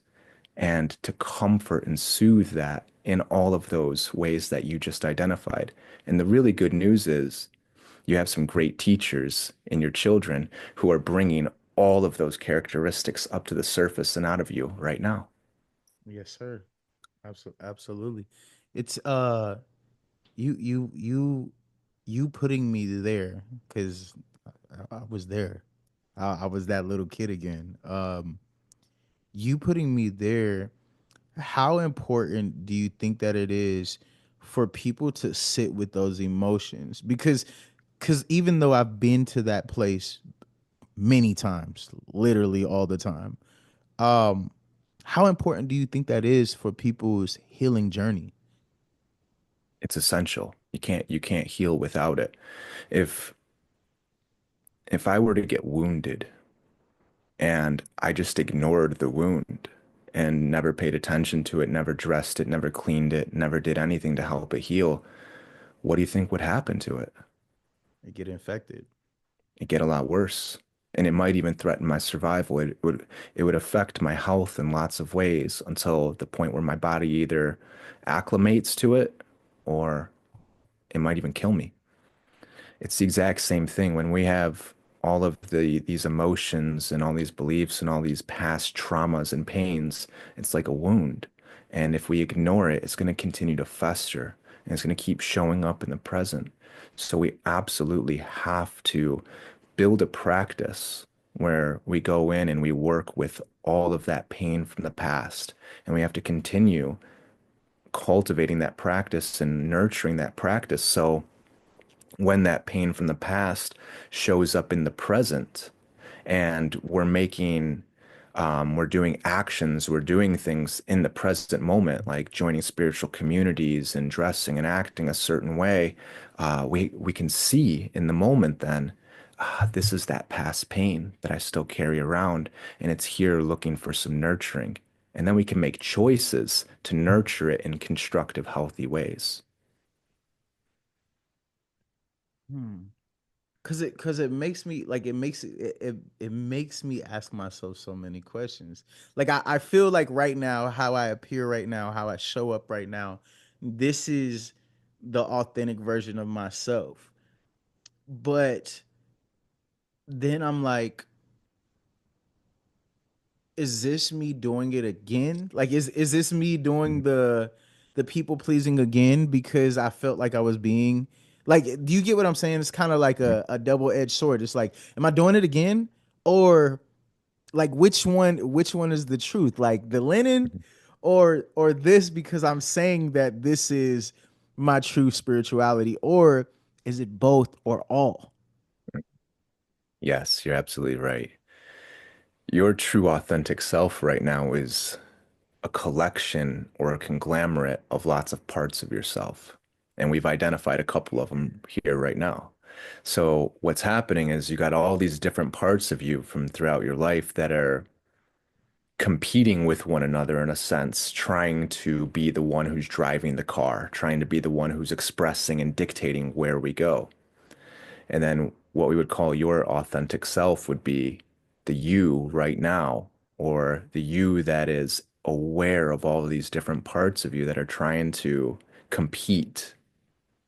And to comfort and soothe that in all of those ways that you just identified. And the really good news is you have some great teachers in your children who are bringing all of those characteristics up to the surface and out of you right now. Yes, sir. Absolutely. It's you you you you putting me there because I was there. I was that little kid again. You putting me there. How important do you think that it is for people to sit with those emotions? Because even though I've been to that place many times, literally all the time, um, how important do you think that is for people's healing journey? It's essential. You can't heal without it. If if I were to get wounded and I just ignored the wound and never paid attention to it, never dressed it, never cleaned it, never did anything to help it heal, what do you think would happen to it? They get infected. It'd get a lot worse. And it might even threaten my survival. It would affect my health in lots of ways until the point where my body either acclimates to it or it might even kill me. It's the exact same thing when we have all of these emotions and all these beliefs and all these past traumas and pains, it's like a wound. And if we ignore it, it's going to continue to fester and it's going to keep showing up in the present. So we absolutely have to build a practice where we go in and we work with all of that pain from the past. And we have to continue cultivating that practice and nurturing that practice. So when that pain from the past shows up in the present and we're doing actions, we're doing things in the present moment, like joining spiritual communities and dressing and acting a certain way, we can see in the moment then, this is that past pain that I still carry around, and it's here looking for some nurturing. And then we can make choices to nurture it in constructive, healthy ways. Hmm. Cause it makes me like it makes me ask myself so many questions. Like I feel like right now, how I appear right now, how I show up right now, this is the authentic version of myself. But then I'm like, is this me doing it again? Like is this me doing the people pleasing again because I felt like I was being like, do you get what I'm saying? It's kind of like a double-edged sword. It's like, am I doing it again? Or like which one is the truth? Like the linen or this because I'm saying that this is my true spirituality, or is it both or all? Yes, you're absolutely right. Your true authentic self right now is a collection or a conglomerate of lots of parts of yourself. And we've identified a couple of them here right now. So what's happening is you got all these different parts of you from throughout your life that are competing with one another in a sense, trying to be the one who's driving the car, trying to be the one who's expressing and dictating where we go. And then what we would call your authentic self would be the you right now, or the you that is aware of all of these different parts of you that are trying to compete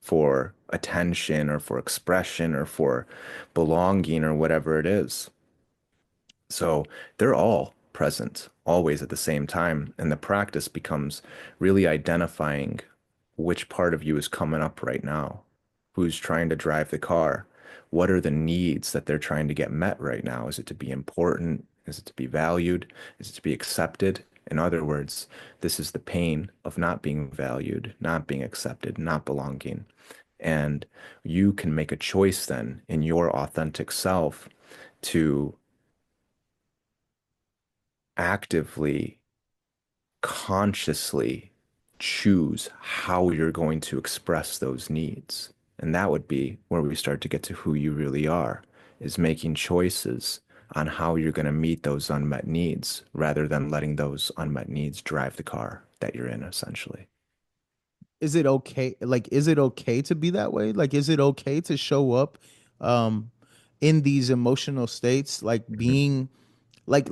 for attention or for expression or for belonging or whatever it is. So they're all present always at the same time. And the practice becomes really identifying which part of you is coming up right now, who's trying to drive the car, what are the needs that they're trying to get met right now? Is it to be important? Is it to be valued? Is it to be accepted? In other words, this is the pain of not being valued, not being accepted, not belonging. And you can make a choice then in your authentic self to actively, consciously choose how you're going to express those needs. And that would be where we start to get to who you really are, is making choices on how you're going to meet those unmet needs rather than letting those unmet needs drive the car that you're in, essentially. Is it okay? Like, is it okay to be that way? Like, is it okay to show up um in these emotional states, like Mhm. being like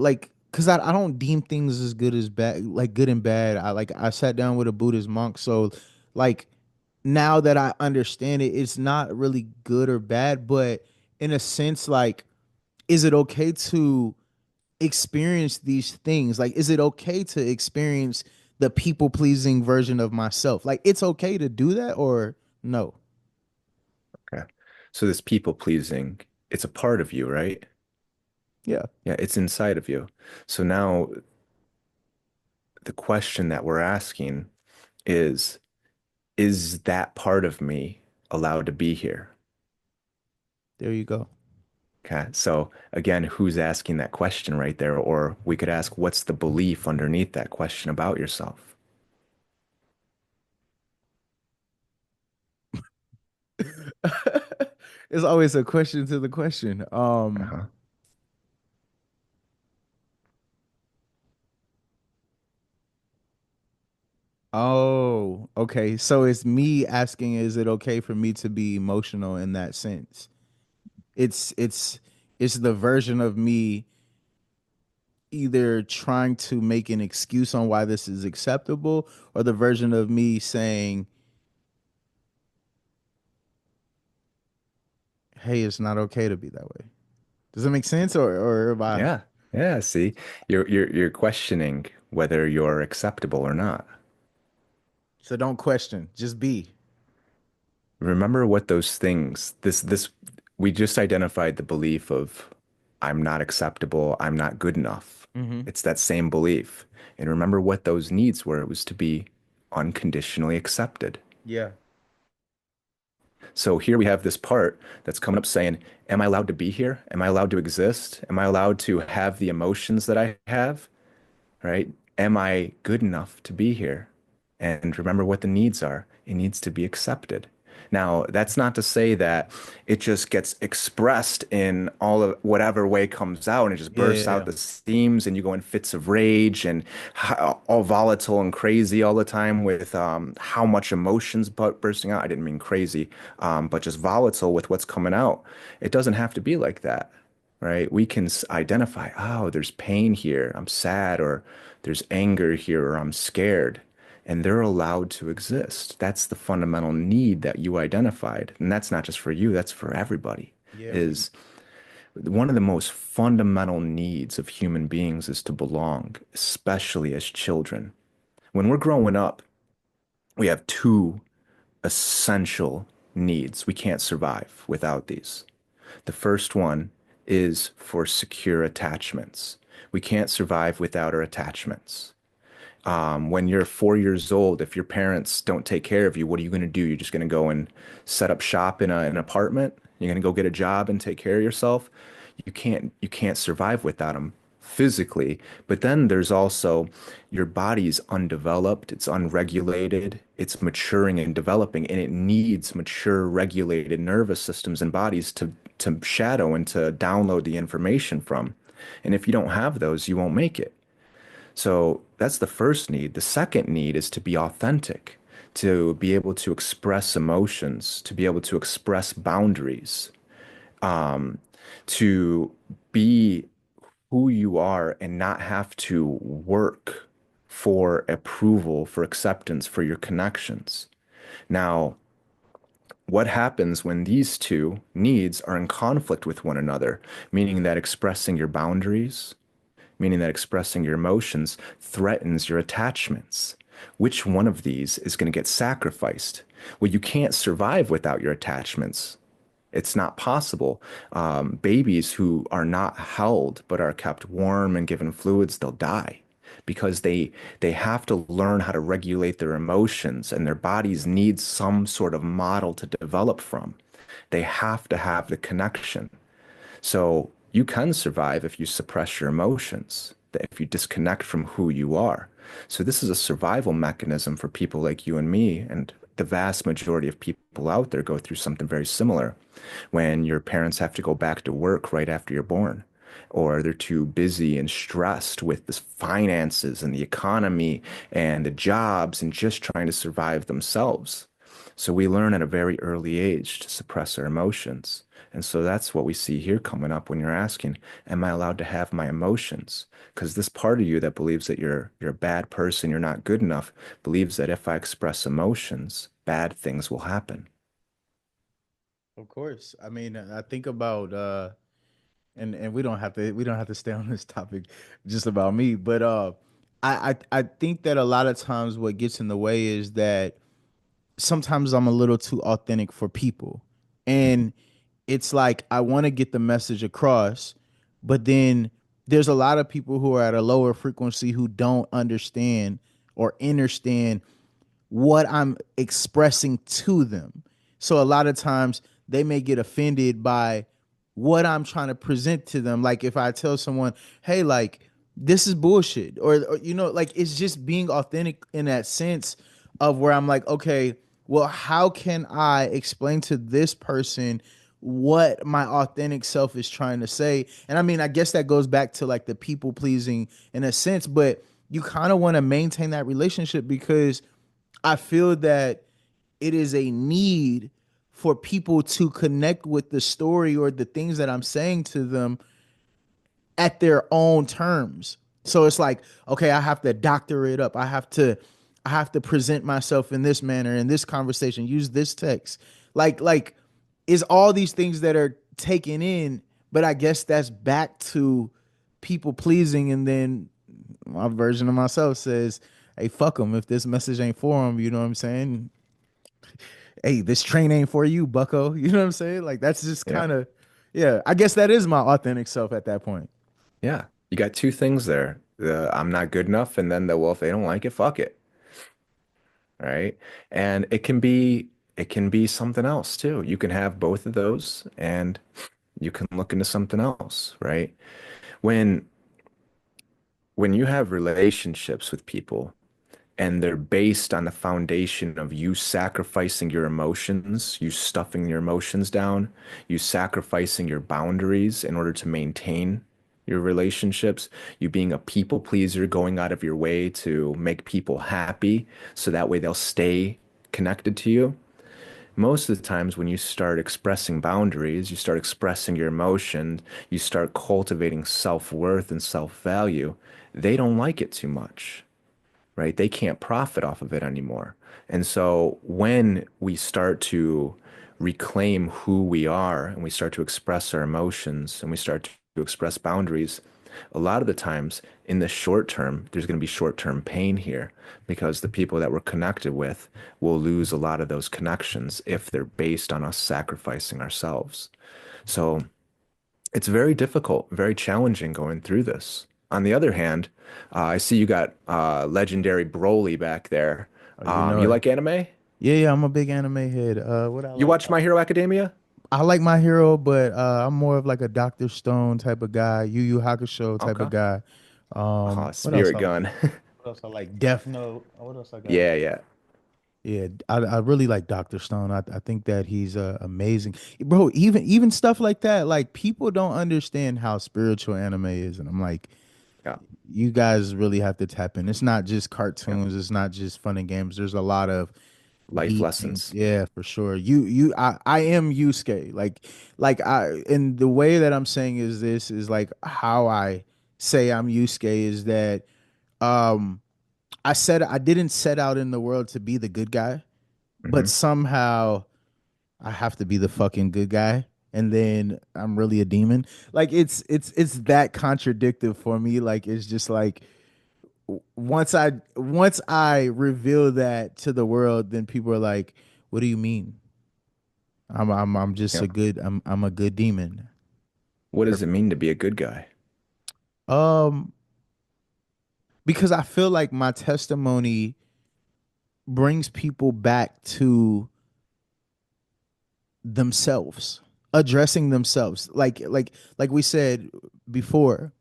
because I don't deem things as good as bad, like good and bad. I sat down with a Buddhist monk, so like now that I understand it, it's not really good or bad, but in a sense, like, is it okay to experience these things? Like, is it okay to experience the people pleasing version of myself? Like, it's okay to do that or no? Okay. So this people pleasing, it's a part of you, right? Yeah. Yeah, it's inside of you. So now the question that we're asking is that part of me allowed to be here? There you go. Okay. So again, who's asking that question right there? Or we could ask, what's the belief underneath that question about yourself? It's always a question to the question. Uh-huh. Oh, okay. So it's me asking, is it okay for me to be emotional in that sense? It's it's it's the version of me either trying to make an excuse on why this is acceptable, or the version of me saying, "Hey, it's not okay to be that way." Does that make sense, or am I? Yeah. Yeah. See, you're questioning whether you're acceptable or not. So don't question, just be. Remember what those things, this, we just identified the belief of I'm not acceptable, I'm not good enough. Hmm. It's that same belief. And remember what those needs were. It was to be unconditionally accepted. Yeah. So here we have this part that's coming up saying, am I allowed to be here? Am I allowed to exist? Am I allowed to have the emotions that I have? Right? Am I good enough to be here? And remember what the needs are. It needs to be accepted. Now, that's not to say that it just gets expressed in all of whatever way comes out and it just Yeah, bursts yeah, out yeah. the seams and you go in fits of rage and all volatile and crazy all the time with how much emotions bursting out. I didn't mean crazy, but just volatile with what's coming out. It doesn't have to be like that, right? We can identify, oh, there's pain here. I'm sad, or there's anger here, or I'm scared. And they're allowed to exist. That's the fundamental need that you identified. And that's not just for you, that's for everybody. Yeah, Is one of the most fundamental needs of human beings is to belong, especially as children. When we're growing up, we have two essential needs. We can't survive without these. The first one is for secure attachments. We can't survive without our attachments. When you're 4 years old, if your parents don't take care of you, what are you going to do? You're just going to go and set up shop in an apartment? You're going to go get a job and take care of yourself? You can't survive without them physically. But then there's also your body's undeveloped, it's unregulated, it's maturing and developing, and it needs mature, regulated nervous systems and bodies to shadow and to download the information from. And if you don't have those, you won't make it. So that's the first need. The second need is to be authentic, to be able to express emotions, to be able to express boundaries, um, to be who you are and not have to work for approval, for acceptance, for your connections. Now, what happens when these two needs are in conflict with one another, meaning that expressing your boundaries, meaning that expressing your emotions threatens your attachments? Which one of these is going to get sacrificed? Well, you can't survive without your attachments. It's not possible. Babies who are not held but are kept warm and given fluids, they'll die because they have to learn how to regulate their emotions, and their bodies need some sort of model to develop from. They have to have the connection. So you can survive if you suppress your emotions, if you disconnect from who you are. So this is a survival mechanism for people like you and me, and the vast majority of people out there go through something very similar when your parents have to go back to work right after you're born, or they're too busy and stressed with the finances and the economy and the jobs and just trying to survive themselves. So we learn at a very early age to suppress our emotions. And so that's what we see here coming up when you're asking, am I allowed to have my emotions? Because this part of you that believes that you're a bad person, you're not good enough, believes that if I express emotions, bad things will happen. Of course. I mean, I think about and we don't have to stay on this topic just about me, but I think that a lot of times what gets in the way is that sometimes I'm a little too authentic for people. And it's like I want to get the message across, but then there's a lot of people who are at a lower frequency who don't understand or understand what I'm expressing to them. So a lot of times they may get offended by what I'm trying to present to them. Like if I tell someone, "Hey, like this is bullshit," or like it's just being authentic in that sense of where I'm like, okay, well, how can I explain to this person what my authentic self is trying to say? And I mean, I guess that goes back to like the people pleasing in a sense, but you kind of want to maintain that relationship because I feel that it is a need for people to connect with the story or the things that I'm saying to them at their own terms. So it's like, okay, I have to doctor it up. I have to present myself in this manner in this conversation, use this text. Like is all these things that are taken in, but I guess that's back to people pleasing. And then my version of myself says, hey, fuck them. If this message ain't for them, you know what I'm saying? Hey, this train ain't for you, bucko. You know what I'm saying? Like, that's just Yeah. kind of, yeah, I guess that is my authentic self at that point. Yeah. You got two things there. The I'm not good enough, and then the well, if they don't like it, fuck it. Right. And it can be something else too. You can have both of those and you can look into something else, right? When when you have relationships with people and they're based on the foundation of you sacrificing your emotions, you stuffing your emotions down, you sacrificing your boundaries in order to maintain your relationships, you being a people pleaser, going out of your way to make people happy so that way they'll stay connected to you. Most of the times when you start expressing boundaries, you start expressing your emotions, you start cultivating self-worth and self-value, they don't like it too much, right? They can't profit off of it anymore. And so when we start to reclaim who we are and we start to express our emotions and we start to express boundaries, a lot of the times in the short term, there's going to be short-term pain here because the people that we're connected with will lose a lot of those connections if they're based on us sacrificing ourselves. So it's very difficult, very challenging going through this. On the other hand, I see you got legendary Broly back there. Oh, you know You it. like anime? Yeah, yeah, I'm a big anime head. What I You like? watch My Hero Academia? I like My Hero, but I'm more of like a Dr. Stone type of guy, Yu Yu Hakusho type of Okay. guy. Oh, What else Spirit I like? Gun. What else I like? Death Note. What else I got? Yeah, yeah. Yeah, I really like Dr. Stone. I think that he's amazing, bro. Even stuff like that, like people don't understand how spiritual anime is, and I'm like, Yeah, you guys really have to tap in. It's not just yeah. cartoons. It's not just fun and games. There's a lot of Life deep things. lessons. Yeah, for sure. I am Yusuke. Like I, and the way that I'm saying is this is like how I say I'm Yusuke is that um I didn't set out in the world to be the good guy, but Hmm. somehow I have to be the fucking good guy. And then I'm really a demon. Like it's that contradictive for me. Like it's just like once I reveal that to the world, then people are like, "What do you mean? I'm just Yeah. I'm a good demon." What does it mean to be a good guy? Um, because I feel like my testimony brings people back to themselves, addressing themselves. Like we said before,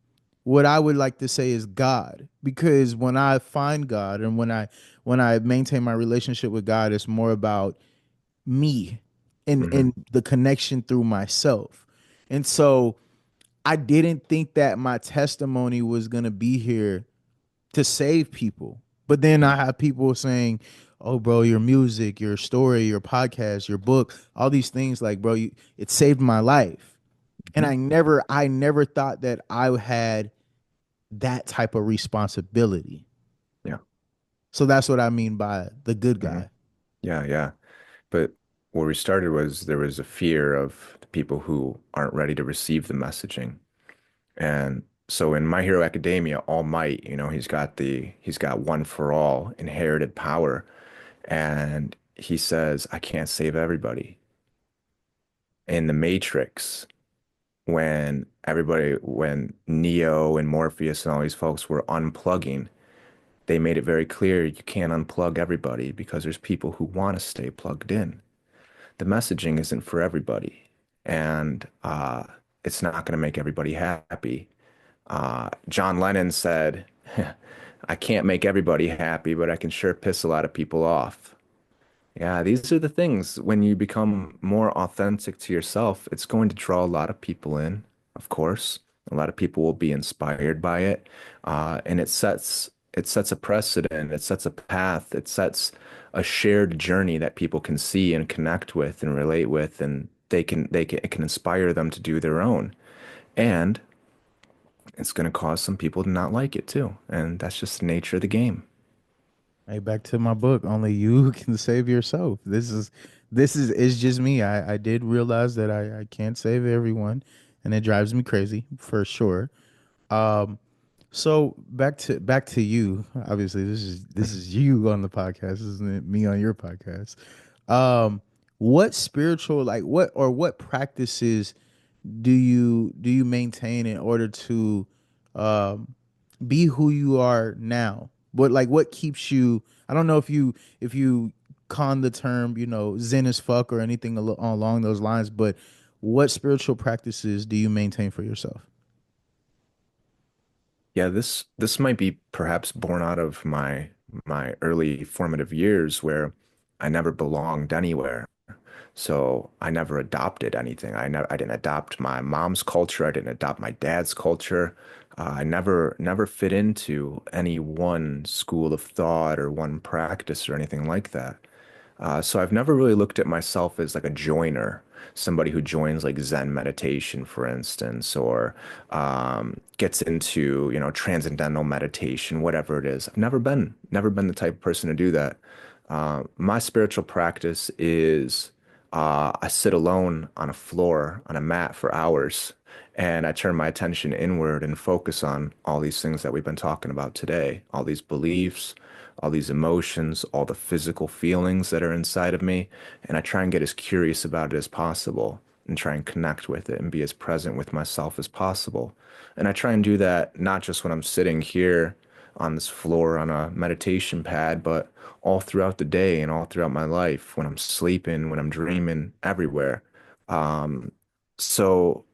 what I would like to say is God, because when I find God and when I maintain my relationship with God, it's more about me and Hmm. the connection through myself. And so I didn't think that my testimony was going to be here to save people. But then I have people saying, "Oh bro, your music, your story, your podcast, your book, all these things like bro, it saved my life." And Hmm. I never thought that I had that type of responsibility. Yeah. So that's what I mean by the good Hmm. guy. Yeah, yeah. But where we started was there was a fear of the people who aren't ready to receive the messaging. And so in My Hero Academia, All Might, he's got one for all inherited power. And he says, I can't save everybody. In the Matrix, when Neo and Morpheus and all these folks were unplugging, they made it very clear you can't unplug everybody because there's people who want to stay plugged in. The messaging isn't for everybody, and it's not going to make everybody happy. John Lennon said, I can't make everybody happy, but I can sure piss a lot of people off. Yeah, these are the things. When you become more authentic to yourself, it's going to draw a lot of people in, of course. A lot of people will be inspired by it. And it sets a precedent, it sets a path, it sets a shared journey that people can see and connect with and relate with, and it can inspire them to do their own. And it's going to cause some people to not like it too. And that's just the nature of the game. Hey, back to my book. Only you can save yourself. This is it's just me. I did realize that I can't save everyone, and it drives me crazy for sure. Um, so back to you. Obviously, this is you on the podcast, isn't it? Me on your podcast. Um, what spiritual like what practices do you maintain in order to um be who you are now? What keeps you? I don't know if you con the term, Zen as fuck or anything along those lines, but what spiritual practices do you maintain for yourself? Yeah, this might be perhaps born out of my early formative years where I never belonged anywhere. So I never adopted anything. I didn't adopt my mom's culture. I didn't adopt my dad's culture. I never fit into any one school of thought or one practice or anything like that. So I've never really looked at myself as like a joiner, somebody who joins like Zen meditation, for instance, or gets into, transcendental meditation, whatever it is. I've never been the type of person to do that. My spiritual practice is I sit alone on a floor on a mat for hours, and I turn my attention inward and focus on all these things that we've been talking about today, all these beliefs, all these emotions, all the physical feelings that are inside of me, and I try and get as curious about it as possible and try and connect with it and be as present with myself as possible. And I try and do that not just when I'm sitting here on this floor on a meditation pad, but all throughout the day and all throughout my life, when I'm sleeping, when I'm dreaming, everywhere. Um, so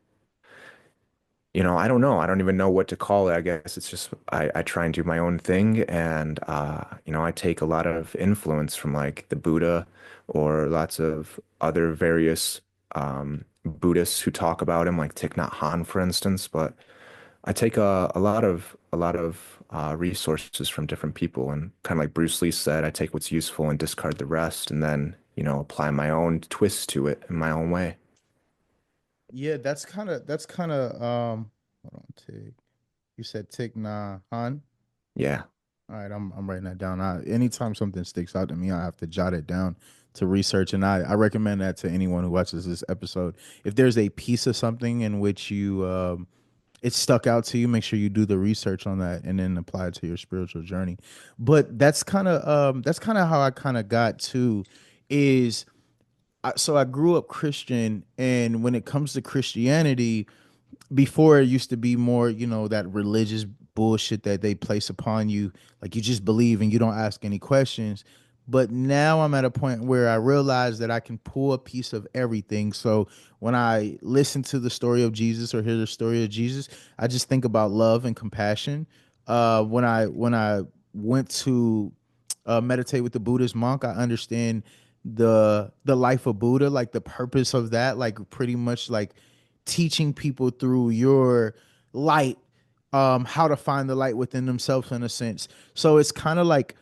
I don't know. I don't even know what to call it. I guess it's just I try and do my own thing, and I take a lot of influence from like the Buddha or lots of other various Buddhists who talk about him, like Thich Nhat Hanh, for instance. But I take a lot of resources from different people, and kind of like Bruce Lee said, I take what's useful and discard the rest, and then apply my own twist to it in my own way. Yeah, that's kind of hold on, Tig. You said Tik Nah Han. Yeah. All right, I'm writing that down. Anytime something sticks out to me, I have to jot it down to research, and I recommend that to anyone who watches this episode. If there's a piece of something in which you it stuck out to you, make sure you do the research on that and then apply it to your spiritual journey. But that's kind of how I kind of got to is so I grew up Christian, and when it comes to Christianity, before it used to be more, that religious bullshit that they place upon you, like you just believe and you don't ask any questions. But now I'm at a point where I realize that I can pull a piece of everything. So when I listen to the story of Jesus or hear the story of Jesus, I just think about love and compassion. When I went to meditate with the Buddhist monk, I understand the life of Buddha, like the purpose of that, like pretty much like teaching people through your light, how to find the light within themselves in a sense. So it's kind of like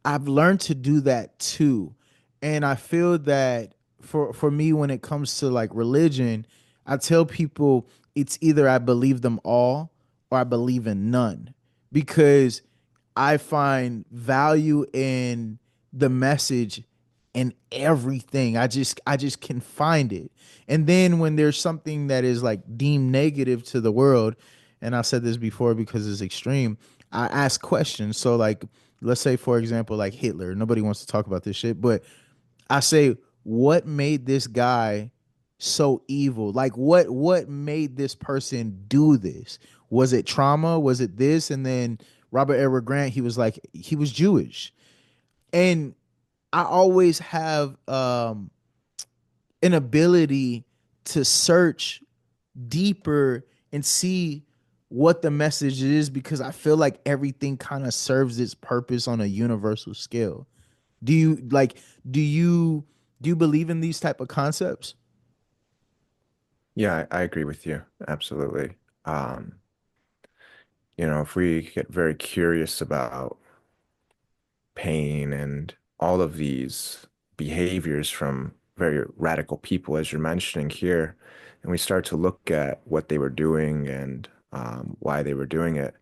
I've learned to do that too. And I feel that for me, when it comes to like religion, I tell people it's either I believe them all or I believe in none, because I find value in the message in everything. I just can find it. And then when there's something that is like deemed negative to the world, and I said this before because it's extreme, I ask questions. So like let's say for example like Hitler. Nobody wants to talk about this shit, but I say what made this guy so evil? Like what made this person do this? Was it trauma? Was it this? And then Robert Edward Grant, he was like he was Jewish. And I always have an ability to search deeper and see what the message is, because I feel like everything kind of serves its purpose on a universal scale. Do you like do you believe in these type of concepts? Yeah, I agree with you. Absolutely. Um, if we get very curious about pain and all of these behaviors from very radical people, as you're mentioning here, and we start to look at what they were doing and why they were doing it,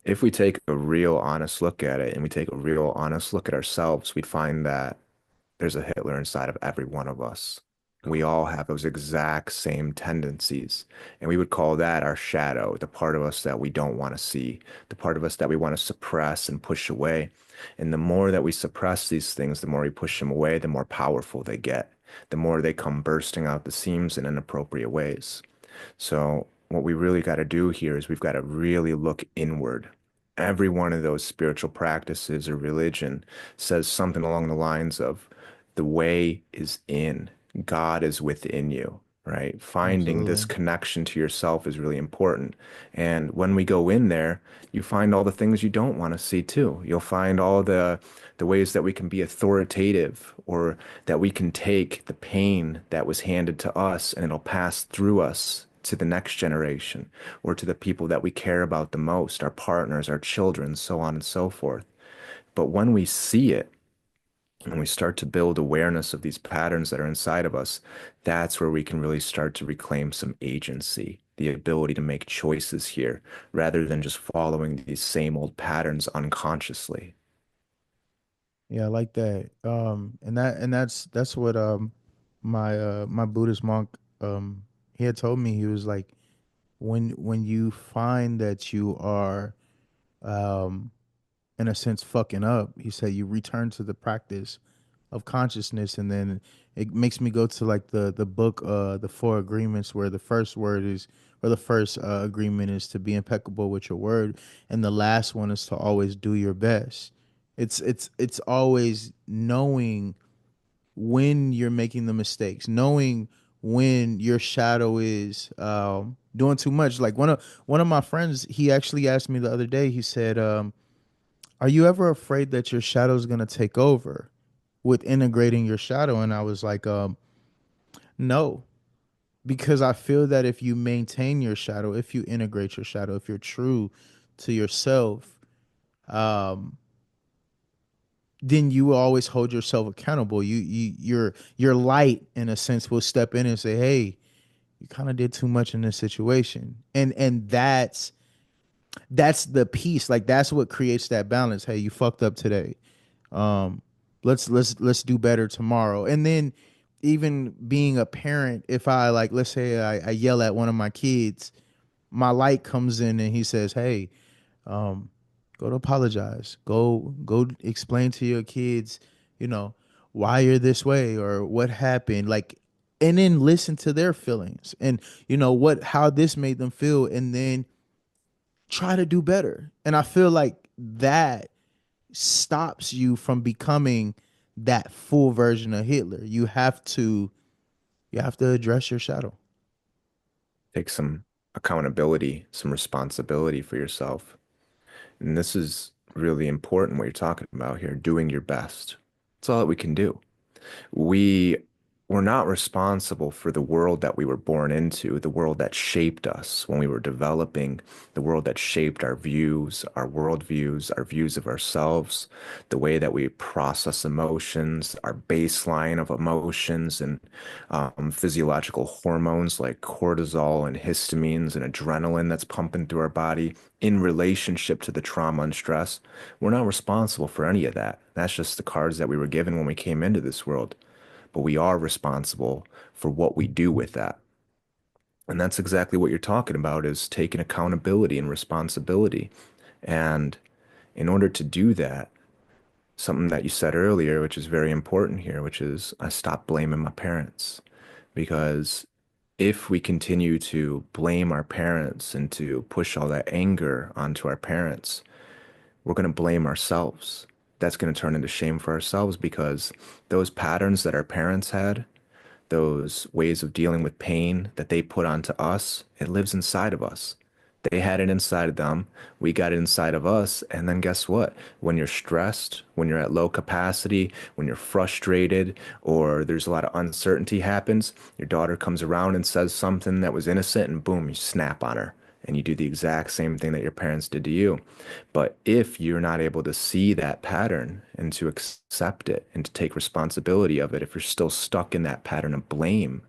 if we take a real honest look at it and we take a real honest look at ourselves, we'd find that there's a Hitler inside of every one of us. We all have those exact same tendencies. And we would call that our shadow, the part of us that we don't want to see, the part of us that we want to suppress and push away. And the more that we suppress these things, the more we push them away, the more powerful they get, the more they come bursting out the seams in inappropriate ways. So, what we really got to do here is we've got to really look inward. Every one of those spiritual practices or religion says something along the lines of the way is in, God is within you, right? Finding this Absolutely. connection to yourself is really important. And when we go in there, you find all the things you don't want to see too. You'll find all the ways that we can be authoritative or that we can take the pain that was handed to us and it'll pass through us to the next generation or to the people that we care about the most, our partners, our children, so on and so forth. But when we see it and we start to build awareness of these patterns that are inside of us, that's where we can really start to reclaim some agency, the ability to make choices here rather than just following these same old patterns unconsciously. Yeah, I like that. That's what my Buddhist monk he had told me. He was like, when you find that you are um in a sense fucking up, he said you return to the practice of consciousness. And then it makes me go to like the book the four agreements, where the first word is, or the first agreement is to be impeccable with your word, and the last one is to always do your best. It's always knowing when you're making the mistakes, knowing when your shadow is doing too much. Like one of my friends, he actually asked me the other day, he said, are you ever afraid that your shadow is going to take over with integrating your shadow? And I was like, no, because I feel that if you maintain your shadow, if you integrate your shadow, if you're true to yourself, um, then you will always hold yourself accountable. Your light, in a sense, will step in and say, hey, you kind of did too much in this situation. And that's the piece. Like that's what creates that balance. Hey, you fucked up today. Um, let's do better tomorrow. And then even being a parent, if I like, let's say I yell at one of my kids, my light comes in and he says, hey, um, go to apologize. Go explain to your kids, you know, why you're this way or what happened. Like, and then listen to their feelings and what how this made them feel, and then try to do better. And I feel like that stops you from becoming that full version of Hitler. You have to address your shadow. Take some accountability, some responsibility for yourself. And this is really important what you're talking about here, doing your best. That's all that we can do. We were not responsible for the world that we were born into, the world that shaped us when we were developing, the world that shaped our views, our worldviews, our views of ourselves, the way that we process emotions, our baseline of emotions and physiological hormones like cortisol and histamines and adrenaline that's pumping through our body in relationship to the trauma and stress. We're not responsible for any of that. That's just the cards that we were given when we came into this world. But we are responsible for what we do with that. And that's exactly what you're talking about is taking accountability and responsibility. And in order to do that, something that you said earlier, which is very important here, which is I stopped blaming my parents. Because if we continue to blame our parents and to push all that anger onto our parents, we're going to blame ourselves. That's going to turn into shame for ourselves because those patterns that our parents had, those ways of dealing with pain that they put onto us, it lives inside of us. They had it inside of them. We got it inside of us. And then guess what? When you're stressed, when you're at low capacity, when you're frustrated, or there's a lot of uncertainty happens, your daughter comes around and says something that was innocent, and boom, you snap on her. And you do the exact same thing that your parents did to you. But if you're not able to see that pattern and to accept it and to take responsibility of it, if you're still stuck in that pattern of blame,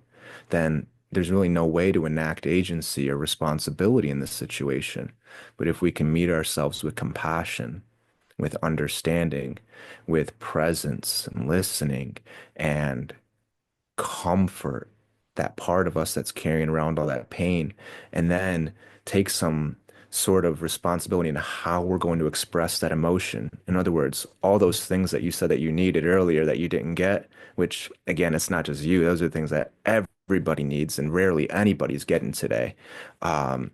then there's really no way to enact agency or responsibility in this situation. But if we can meet ourselves with compassion, with understanding, with presence and listening and comfort that part of us that's carrying around all that pain, and then take some sort of responsibility in how we're going to express that emotion. In other words, all those things that you said that you needed earlier that you didn't get, which again, it's not just you, those are things that everybody needs and rarely anybody's getting today. Um,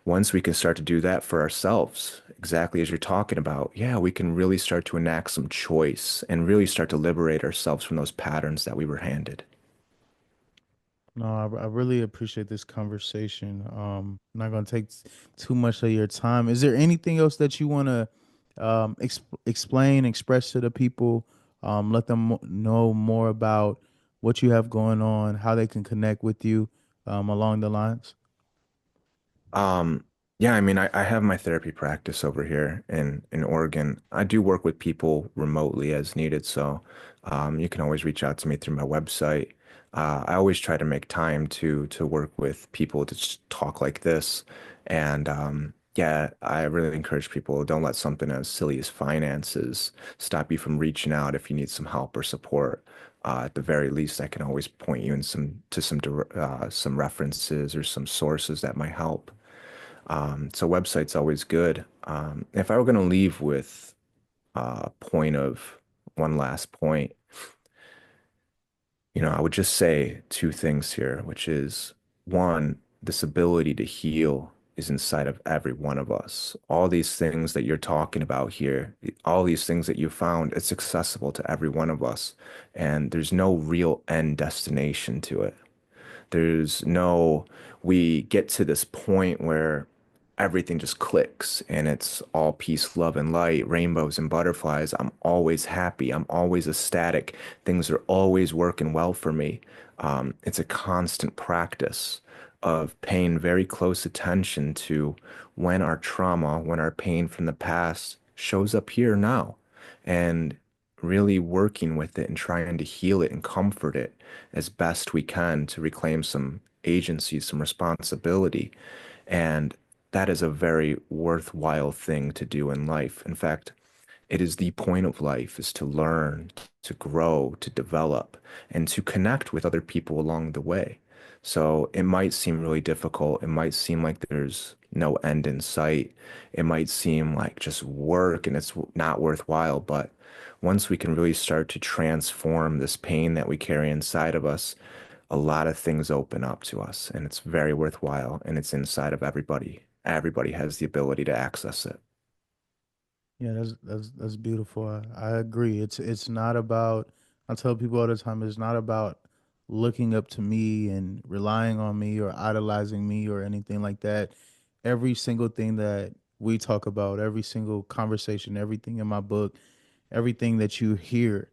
Once we can start to do that for ourselves, exactly as you're talking about, yeah, we can really start to enact some choice and really start to liberate ourselves from those patterns that we were handed. No, I really appreciate this conversation. I'm not going to take too much of your time. Is there anything else that you want to explain, express to the people, let them know more about what you have going on, how they can connect with you along the lines? Um, yeah, I mean, I have my therapy practice over here in Oregon. I do work with people remotely as needed, so you can always reach out to me through my website. I always try to make time to work with people to just talk like this, and yeah, I really encourage people, don't let something as silly as finances stop you from reaching out if you need some help or support. At the very least, I can always point you in some references or some sources that might help. So website's always good. If I were going to leave with a point of one last point, I would just say two things here, which is one, this ability to heal is inside of every one of us. All these things that you're talking about here, all these things that you found, it's accessible to every one of us. And there's no real end destination to it. There's no, we get to this point where everything just clicks and it's all peace, love, and light, rainbows and butterflies. I'm always happy. I'm always ecstatic. Things are always working well for me. It's a constant practice of paying very close attention to when our trauma, when our pain from the past shows up here now, and really working with it and trying to heal it and comfort it as best we can to reclaim some agency, some responsibility. And that is a very worthwhile thing to do in life. In fact, it is the point of life is to learn, to grow, to develop, and to connect with other people along the way. So it might seem really difficult. It might seem like there's no end in sight. It might seem like just work and it's not worthwhile. But once we can really start to transform this pain that we carry inside of us, a lot of things open up to us and it's very worthwhile and it's inside of everybody. Everybody has the ability to access it. Yeah, that's beautiful. I agree. It's not about. I tell people all the time. It's not about looking up to me and relying on me or idolizing me or anything like that. Every single thing that we talk about, every single conversation, everything in my book, everything that you hear,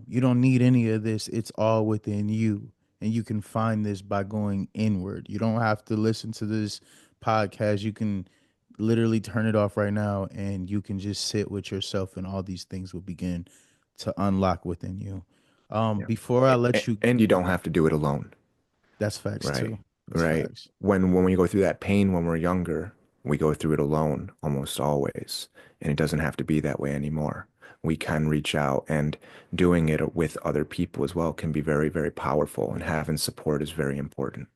you don't need any of this. It's all within you, and you can find this by going inward. You don't have to listen to this podcast. You can literally turn it off right now and you can just sit with yourself and all these things will begin to unlock within you. Yeah. Before I let you, And you don't have to do it alone. that's facts Right. too. That's Right. facts. When we go through that pain when we're younger, we go through it alone almost always. And it doesn't have to be that way anymore. We can reach out and doing it with other people as well can be very, very powerful. And having support is very important.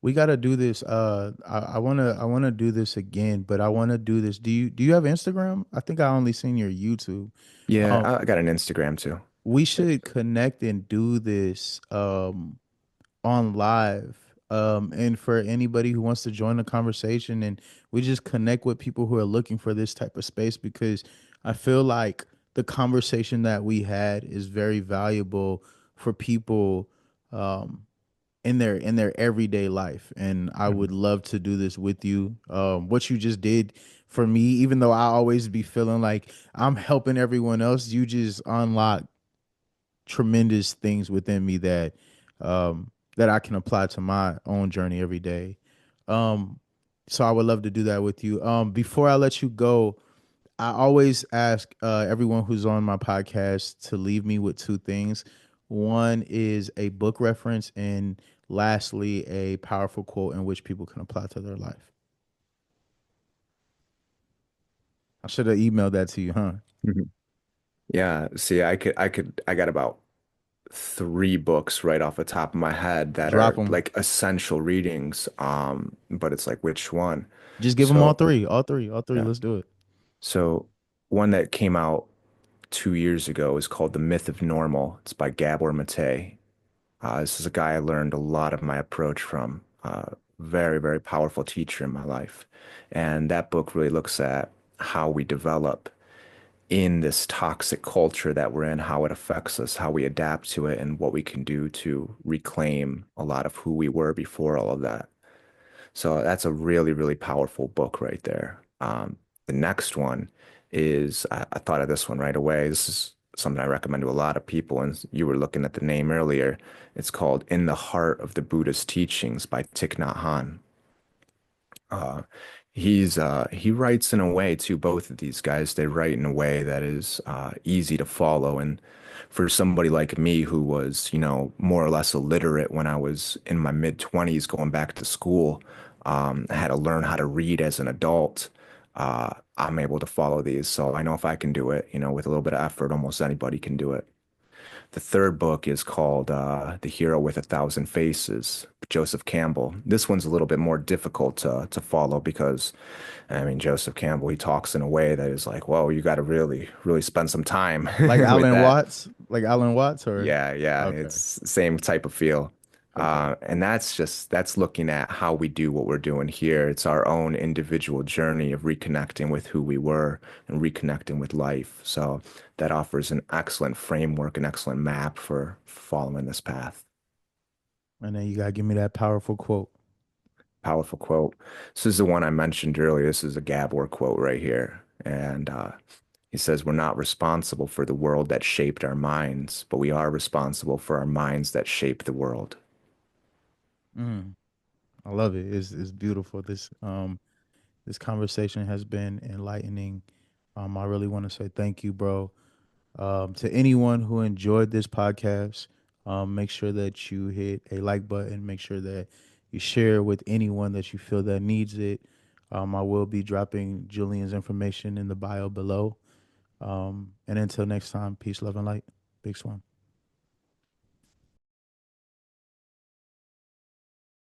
We got to do this. I wanna do this again, but I want to do this. Do you have Instagram? I think I only seen your YouTube. Yeah, Um, I got an Instagram too. we should connect and do this. On live. And for anybody who wants to join the conversation, and we just connect with people who are looking for this type of space because I feel like the conversation that we had is very valuable for people um, in their everyday life. And I would Mhm. love to do this with you. What you just did for me, even though I always be feeling like I'm helping everyone else, you just unlock tremendous things within me that I can apply to my own journey every day. Um, so I would love to do that with you. Before I let you go, I always ask everyone who's on my podcast to leave me with two things. One is a book reference, and lastly, a powerful quote in which people can apply to their life. I should have emailed that to you, huh? Mhm. Yeah, see, I got about three books right off the top of my head that Drop are them. like essential readings. But it's like which one? Just give them all So three. All three. All three. yeah. Let's do it. So one that came out 2 years ago is called The Myth of Normal. It's by Gabor Mate. This is a guy I learned a lot of my approach from. Very, very powerful teacher in my life. And that book really looks at how we develop in this toxic culture that we're in, how it affects us, how we adapt to it, and what we can do to reclaim a lot of who we were before all of that. So that's a really, really powerful book right there. The next one is, I thought of this one right away. This is something I recommend to a lot of people. And you were looking at the name earlier. It's called In the Heart of the Buddha's Teachings by Thich Nhat Hanh. Uh, he writes in a way too, both of these guys, they write in a way that is easy to follow. And for somebody like me who was, more or less illiterate when I was in my mid 20s going back to school, I had to learn how to read as an adult. I'm able to follow these. So I know if I can do it, with a little bit of effort, almost anybody can do it. The third book is called The Hero with a Thousand Faces, Joseph Campbell. This one's a little bit more difficult to follow because, I mean, Joseph Campbell, he talks in a way that is like, whoa, you got to really, really spend some time Like with Alan that. Watts. Like Alan Watts, or Yeah, yeah, okay. it's same type of feel. Okay. And that's looking at how we do what we're doing here. It's our own individual journey of reconnecting with who we were and reconnecting with life. So that offers an excellent framework, an excellent map for following this path. And then you gotta give me that powerful quote. Powerful quote. This is the one I mentioned earlier. This is a Gabor quote right here. And he says, we're not responsible for the world that shaped our minds, but we are responsible for our minds that shape the world. Mm, I love it. It's beautiful. This conversation has been enlightening. I really want to say thank you, bro. To anyone who enjoyed this podcast, make sure that you hit a like button. Make sure that you share with anyone that you feel that needs it. I will be dropping Julian's information in the bio below. And until next time, peace, love, and light. Big Swim.